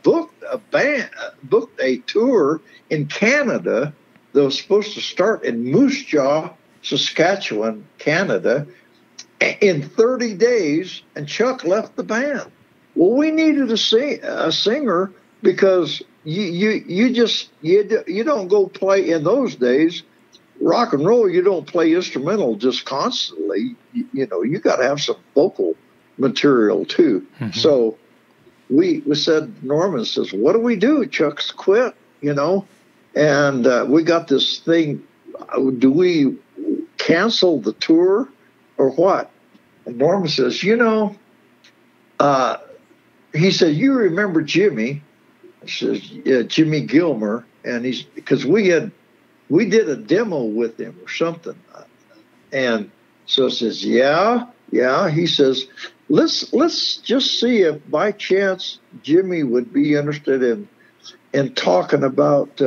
booked a tour in Canada that was supposed to start in Moose Jaw, Saskatchewan, Canada, in 30 days, and Chuck left the band. Well, we needed a singer because you don't go play in those days. Rock and roll, you don't play instrumental just constantly. You know, you got to have some vocal material too. Mm-hmm. So we said, Norman says, what do we do? Chuck's quit, you know, and we got this thing. Do we cancel the tour or what? And Norman says, you know, he said, you remember Jimmy? I says, yeah, Jimmy Gilmer. And because we did a demo with him or something. And so he says, yeah. He says, let's just see if by chance Jimmy would be interested in talking about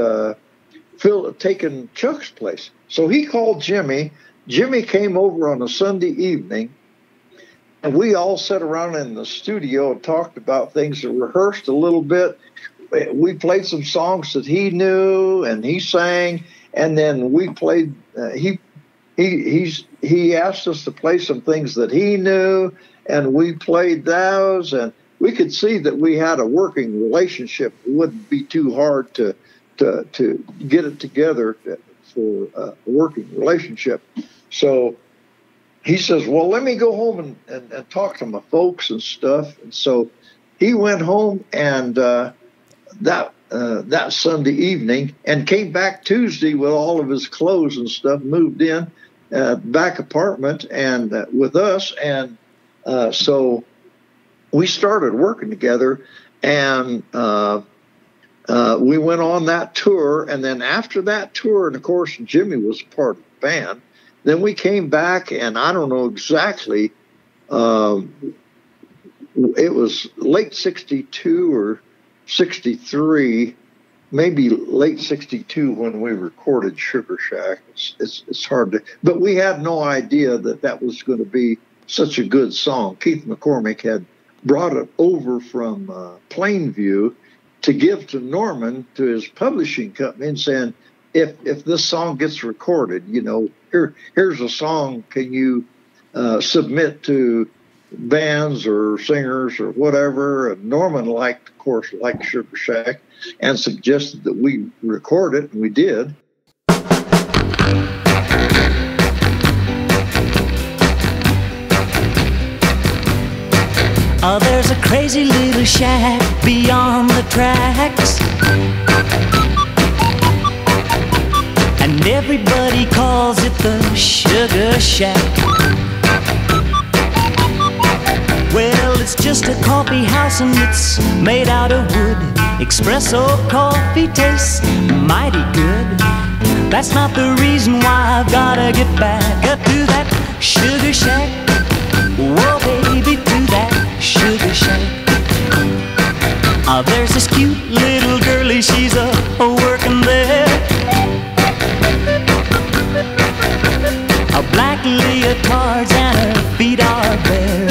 taking Chuck's place. So he called Jimmy. Jimmy came over on a Sunday evening, and we all sat around in the studio and talked about things and rehearsed a little bit. We played some songs that he knew and he sang, and then we played. He asked us to play some things that he knew, and we played those, and we could see that we had a working relationship. It wouldn't be too hard to get it together for a working relationship. So he says, well, let me go home and talk to my folks and stuff. And so he went home and that Sunday evening and came back Tuesday with all of his clothes and stuff, moved in back apartment and with us. And so we started working together, and we went on that tour. And then after that tour, and of course, Jimmy was part of the band, then we came back, and I don't know exactly, it was late 62 or 63, maybe late 62 when we recorded Sugar Shack. It's hard to, but we had no idea that was going to be such a good song. Keith McCormick had brought it over from Plainview to give to Norman, to his publishing company, and saying, if this song gets recorded, you know, here's a song, can you submit to bands or singers or whatever? And Norman liked Sugar Shack and suggested that we record it, and we did. Oh, there's a crazy little shack beyond the tracks, and everybody calls it the Sugar Shack. Well, it's just a coffee house and it's made out of wood. Espresso coffee tastes mighty good. That's not the reason why I've gotta get back up to that Sugar Shack. Whoa, baby, to that Sugar Shack. Oh, there's this cute little girlie, she's a working there. Black leotards and her feet are bare.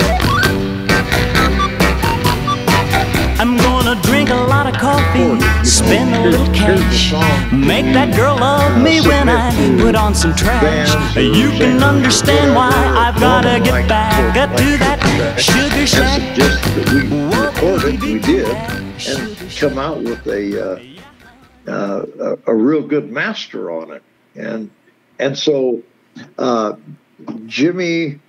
I'm gonna drink a lot of coffee, spend a little cash, make that girl love me when I put on some trash. You can understand why I've gotta get back up to that Sugar Shack. And suggested that we record it, we did, and come out with a real good master on it. And so Jimmy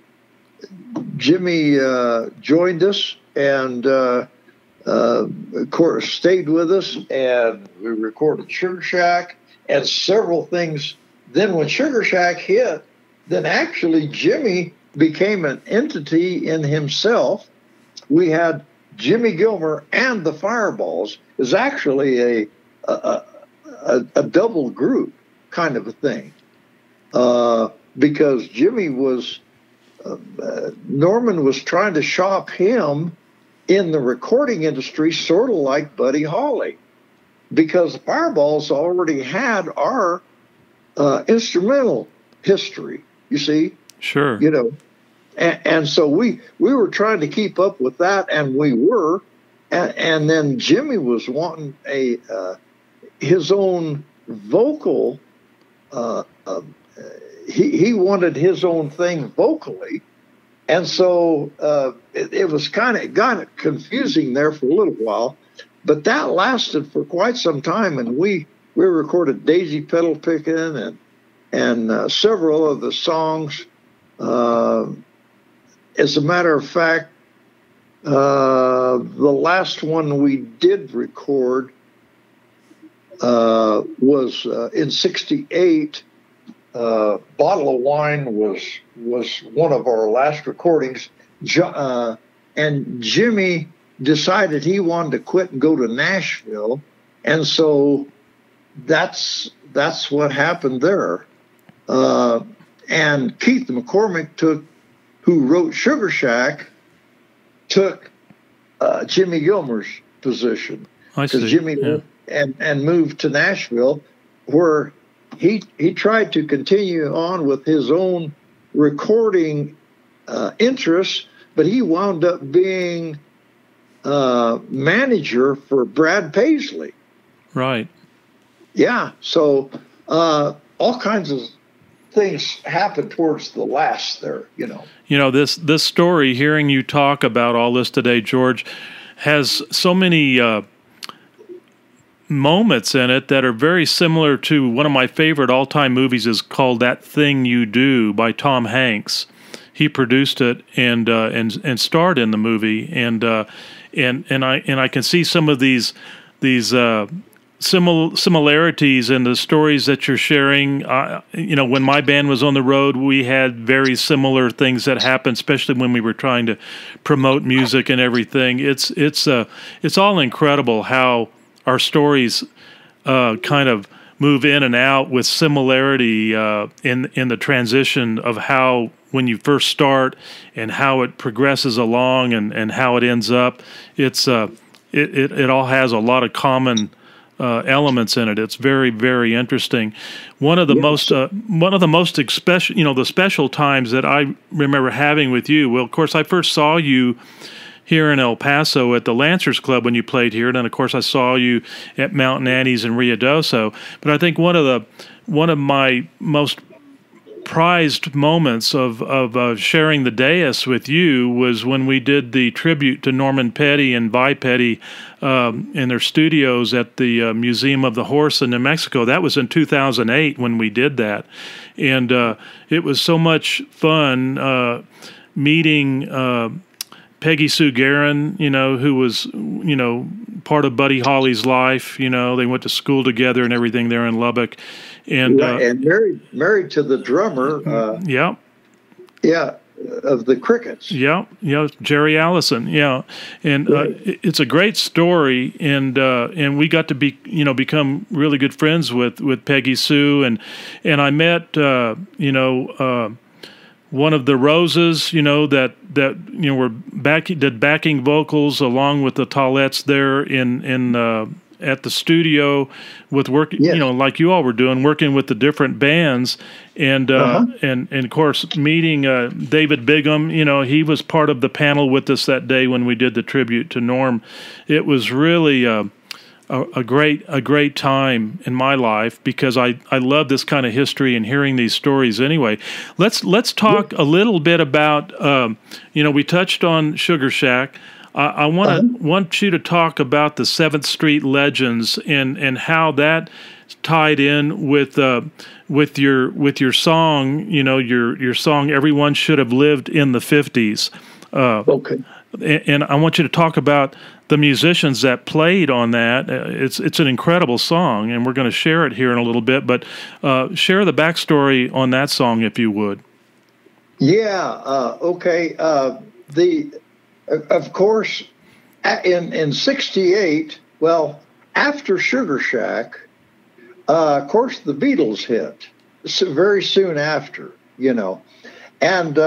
joined us, and of course stayed with us, and we recorded Sugar Shack and several things. Then when Sugar Shack hit, then actually Jimmy became an entity in himself. We had Jimmy Gilmer and the Fireballs is actually a double group kind of a thing. Because Jimmy was, Norman was trying to shop him in the recording industry, sort of like Buddy Holly, because the Fireballs already had our instrumental history, you see? Sure. You know, and so we were trying to keep up with that, and we were, and then Jimmy was wanting his own vocal. He wanted his own thing vocally, and so it was kind of confusing there for a little while, but that lasted for quite some time, and we recorded Daisy Pedal Pickin' and several of the songs. As a matter of fact, The last one we did record was in '68. Bottle of Wine was one of our last recordings. And Jimmy decided he wanted to quit and go to Nashville, and so that's what happened there. And Keith McCormick who wrote Sugar Shack, took Jimmy Gilmer's position, because Jimmy and moved to Nashville, where he tried to continue on with his own recording interests, but he wound up being manager for Brad Paisley. Right. Yeah. So all kinds of things happened towards the last there, you know. You know, this story, hearing you talk about all this today, George, has so many moments in it that are very similar to one of my favorite all-time movies, is called That Thing You Do by Tom Hanks. He produced it and starred in the movie, and I can see some of these similarities in the stories that you're sharing. You know, when my band was on the road, we had very similar things that happened, especially when we were trying to promote music and everything. It's all incredible how our stories kind of move in and out with similarity in the transition of how, when you first start, and how it progresses along, and how it ends up. It all has a lot of common elements in it. It's very, very interesting. One of the most special, you know, the special times that I remember having with you. Well, of course, I first saw you here in El Paso at the Lancers Club when you played here, and then of course I saw you at Mountain Annie's in Ruidoso. But I think one of my most prized moments of sharing the dais with you was when we did the tribute to Norman Petty and Vi Petty in their studios at the Museum of the Horse in New Mexico. That was in 2008 when we did that, and it was so much fun meeting Peggy Sue Guerin, you know, who was, you know, part of Buddy Holly's life. You know, they went to school together and everything there in Lubbock. And married to the drummer. Of the Crickets. Yeah, Jerry Allison. Yeah, and it's a great story, and we got to become really good friends with Peggy Sue, and I met one of the Roses, you know, that were did backing vocals along with the Tollettes there in at the studio with working, you know, like you all were doing, working with the different bands, and of course meeting David Bigham. You know, he was part of the panel with us that day when we did the tribute to Norm. It was really a great time in my life, because I love this kind of history and hearing these stories. Anyway, let's talk a little bit about we touched on Sugar Shack. I want you to talk about the 7th Street Legends and how that tied in with your song. You know, your song "Everyone Should Have Lived in the 50s." Okay. And I want you to talk about the musicians that played on that. It's an incredible song, and we're going to share it here in a little bit. But share the backstory on that song, if you would. Yeah. Okay. Of course, in '68, well, after Sugar Shack, of course, the Beatles hit very soon after, you know. And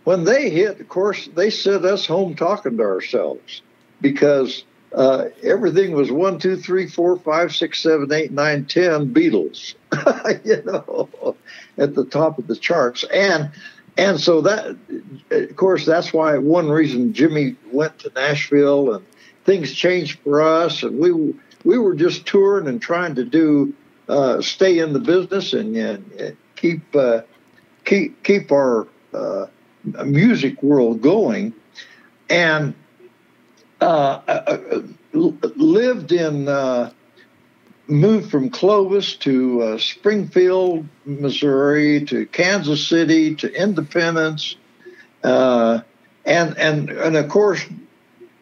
when they hit, of course, they sent us home talking to ourselves, because everything was 1, 2, 3, 4, 5, 6, 7, 8, 9, 10 Beatles, you know, at the top of the charts. And so that, of course, that's why one reason Jimmy went to Nashville, and things changed for us, and we were just touring and trying to do stay in the business and keep our music world going, and moved from Clovis to Springfield, Missouri, to Kansas City, to Independence, and of course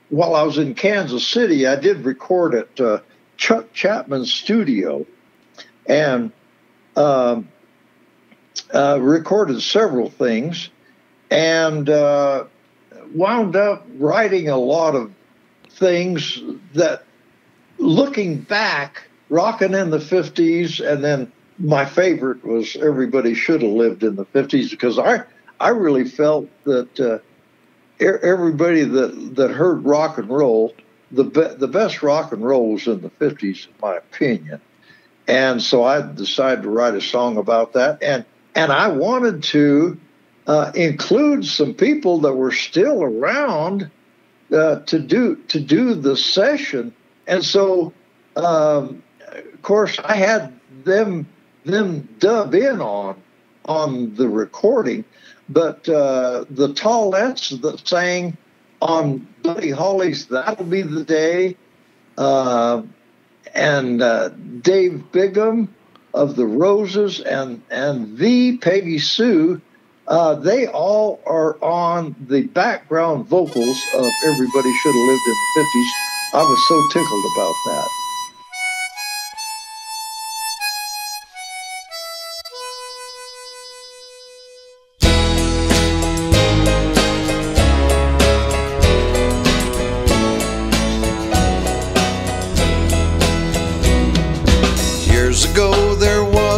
while I was in Kansas City, I did record at Chuck Chapman's studio, and recorded several things, and wound up writing a lot of things that, looking back, rocking in the 50s, and then my favorite was Everybody Should Have Lived in the 50s, because I really felt that everybody that heard rock and roll, the best rock and roll was in the 50s, in my opinion. And so I decided to write a song about that. And I wanted to include some people that were still around to do the session. And so, of course, I had them dub in on the recording. But the Tallettes that sang on Buddy Holly's That'll Be the Day, and Dave Bigham of the Roses, and the Peggy Sue, they all are on the background vocals of Everybody Should Have Lived in the 50s. I was so tickled about that.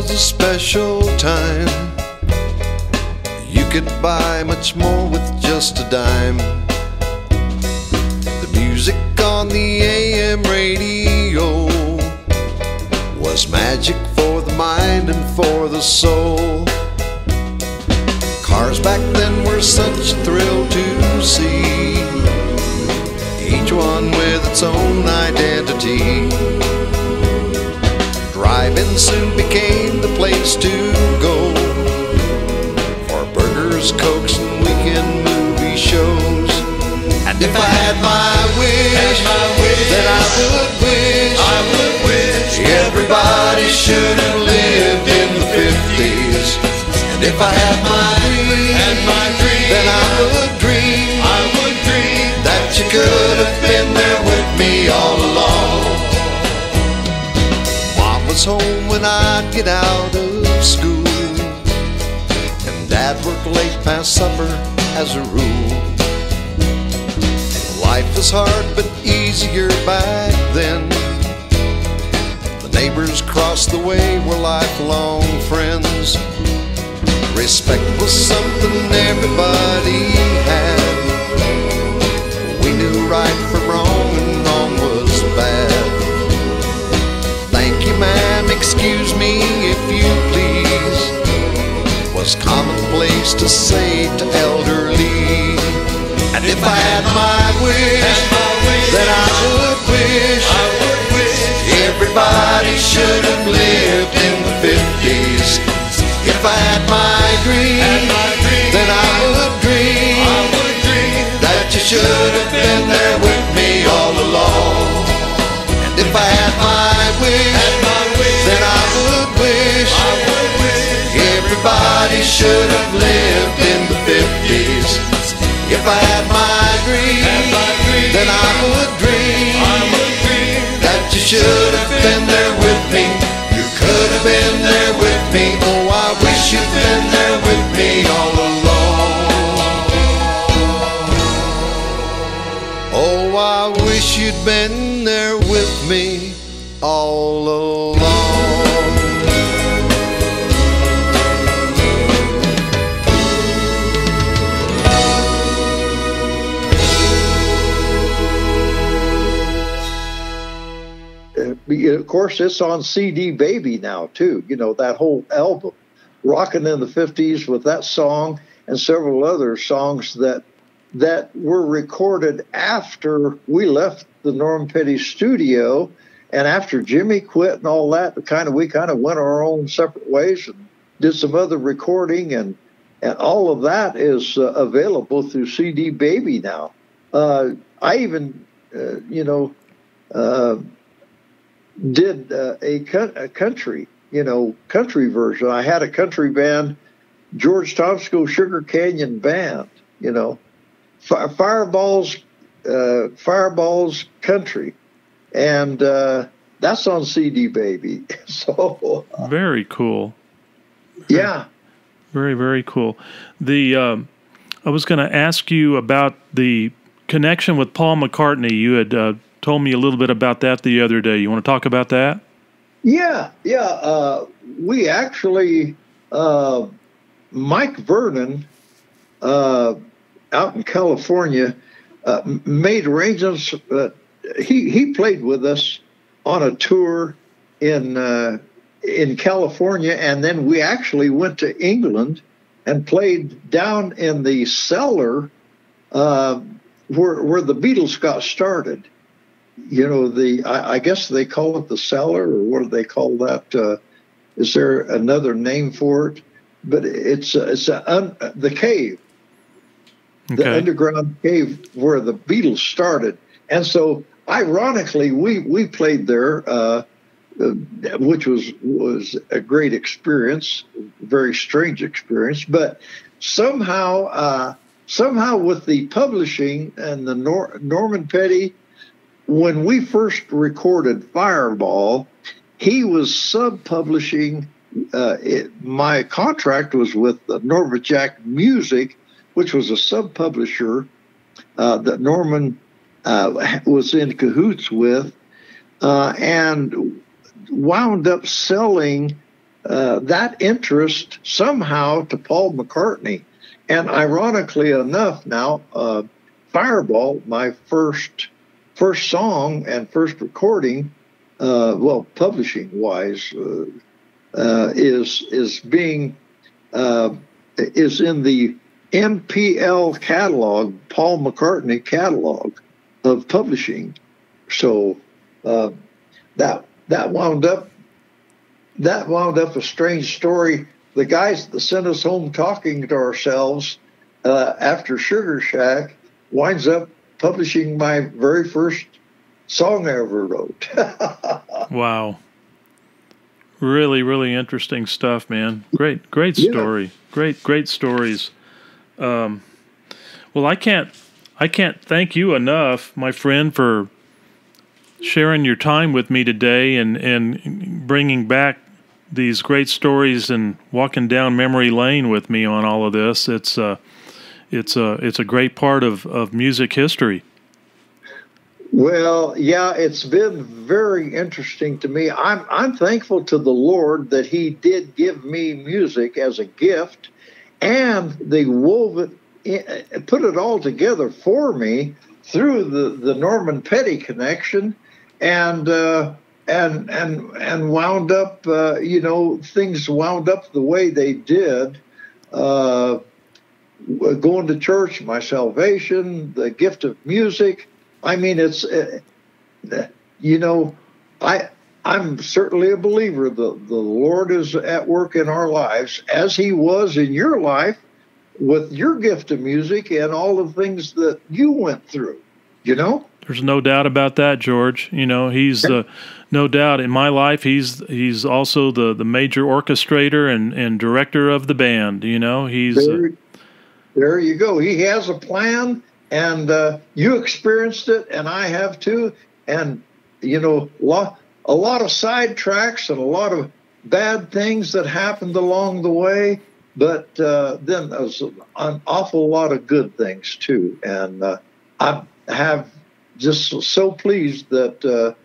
A special time. You could buy much more with just a dime. The music on the AM radio was magic for the mind and for the soul. Cars back then were such a thrill to see, each one with its own identity. Drive-in soon became the place to go for burgers, cokes, and weekend movie shows. And if I had my wish, then I would wish everybody should have lived in the 50s. And if I had my dream, then I would dream that you could have been there with me all along. Was home when I'd get out of school, and Dad worked late past supper as a rule. Life was hard but easier back then. The neighbors across the way were lifelong friends. Respect was something everybody had. We knew right from wrong and wrong was bad. Thank you, ma'am, excuse me if you please, was commonplace to say to elderly. And if I had my wish, then I would wish everybody should have lived in the 50s. If I had my dream, then I would dream that you should have been there with me all along. And if I had my wish, then I would wish everybody should have lived in the 50s. If I had my dream, then I would dream that you should have been there with me. You could have been there with me. Oh, I wish you'd been there with me all along. Oh, I wish you'd been there with me all along. Of course, it's on CD Baby now, too. You know, that whole album, Rockin' in the 50s, with that song and several other songs that were recorded after we left the Norm Petty studio and after Jimmy quit and all that. We kind of went our own separate ways and did some other recording, and all of that is available through CD Baby now. I even, did a country version. I had a country band, George Tomsco Sugar Canyon Band. Fireball's Fireballs Country, and that's on CD Baby. So very cool. Yeah, very, very cool. I was going to ask you about the connection with Paul McCartney. You had told me a little bit about that the other day. You want to talk about that? Yeah. We actually, Mike Vernon, out in California, made arrangements. He played with us on a tour in California, and then we actually went to England and played down in the cellar where the Beatles got started. I guess they call it the cellar, or what do they call that? Is there another name for it? But it's the cave, the underground cave where the Beatles started. And so, ironically, we played there, which was a great experience, very strange experience. But somehow with the publishing and the Norman Petty, when we first recorded Fireball, he was sub-publishing. My contract was with Norma Jack Music, which was a sub-publisher that Norman was in cahoots with, and wound up selling that interest somehow to Paul McCartney. And ironically enough, now Fireball, my first song and first recording, publishing wise, is in the MPL catalog, Paul McCartney catalog of publishing. So that wound up a strange story. The guys that sent us home talking to ourselves after Sugar Shack winds up publishing my very first song I ever wrote. Wow. Really, really interesting stuff, man. Great story. Yeah. Great stories. Well, I can't thank you enough, my friend, for sharing your time with me today and bringing back these great stories and walking down memory lane with me on all of this. It's a great part of music history. Well, yeah, it's been very interesting to me. I'm thankful to the Lord that He did give me music as a gift, and they put it all together for me through the Norman Petty connection, and wound up, things wound up the way they did. Going to church, my salvation, the gift of music. I mean, it's, I'm certainly a believer the Lord is at work in our lives, as He was in your life with your gift of music and all the things that you went through, There's no doubt about that, George. He's no doubt in my life. He's also the major orchestrator and director of the band. He's there you go. He has a plan, and you experienced it, and I have too. And a lot of side tracks and a lot of bad things that happened along the way, but then there's an awful lot of good things too. And I have just so pleased that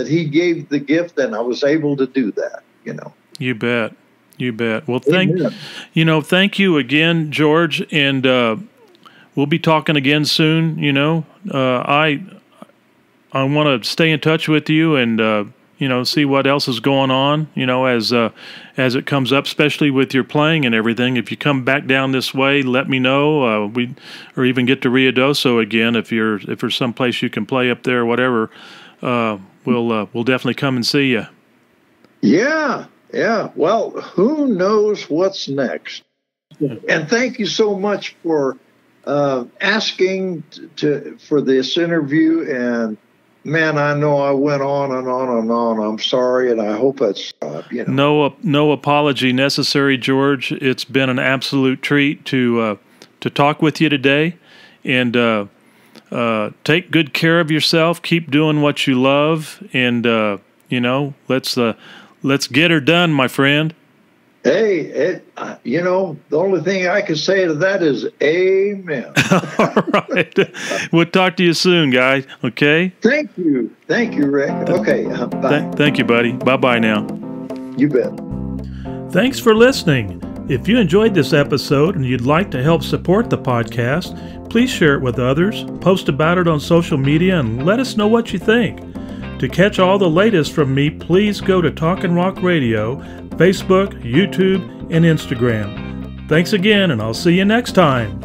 He gave the gift, and I was able to do that. You bet. Well, thank you again, George, and we'll be talking again soon. I want to stay in touch with you and see what else is going on. As it comes up, especially with your playing and everything. If you come back down this way, let me know. Or even get to Ruidoso again if there's some place you can play up there or whatever. We'll definitely come and see you. Yeah. Well, who knows what's next? And thank you so much for asking for this interview. And man, I know I went on and on and on. I'm sorry, and I hope that's No apology necessary, George. It's been an absolute treat to talk with you today, and take good care of yourself. Keep doing what you love, and let's get her done, my friend. Hey, the only thing I can say to that is amen. All right. We'll talk to you soon, guys. Okay? Thank you, Rick. Okay, bye. Thank you, buddy. Bye-bye now. You bet. Thanks for listening. If you enjoyed this episode and you'd like to help support the podcast, please share it with others, post about it on social media, and let us know what you think. To catch all the latest from me, please go to Talkin' Rock Radio, Facebook, YouTube, and Instagram. Thanks again, and I'll see you next time.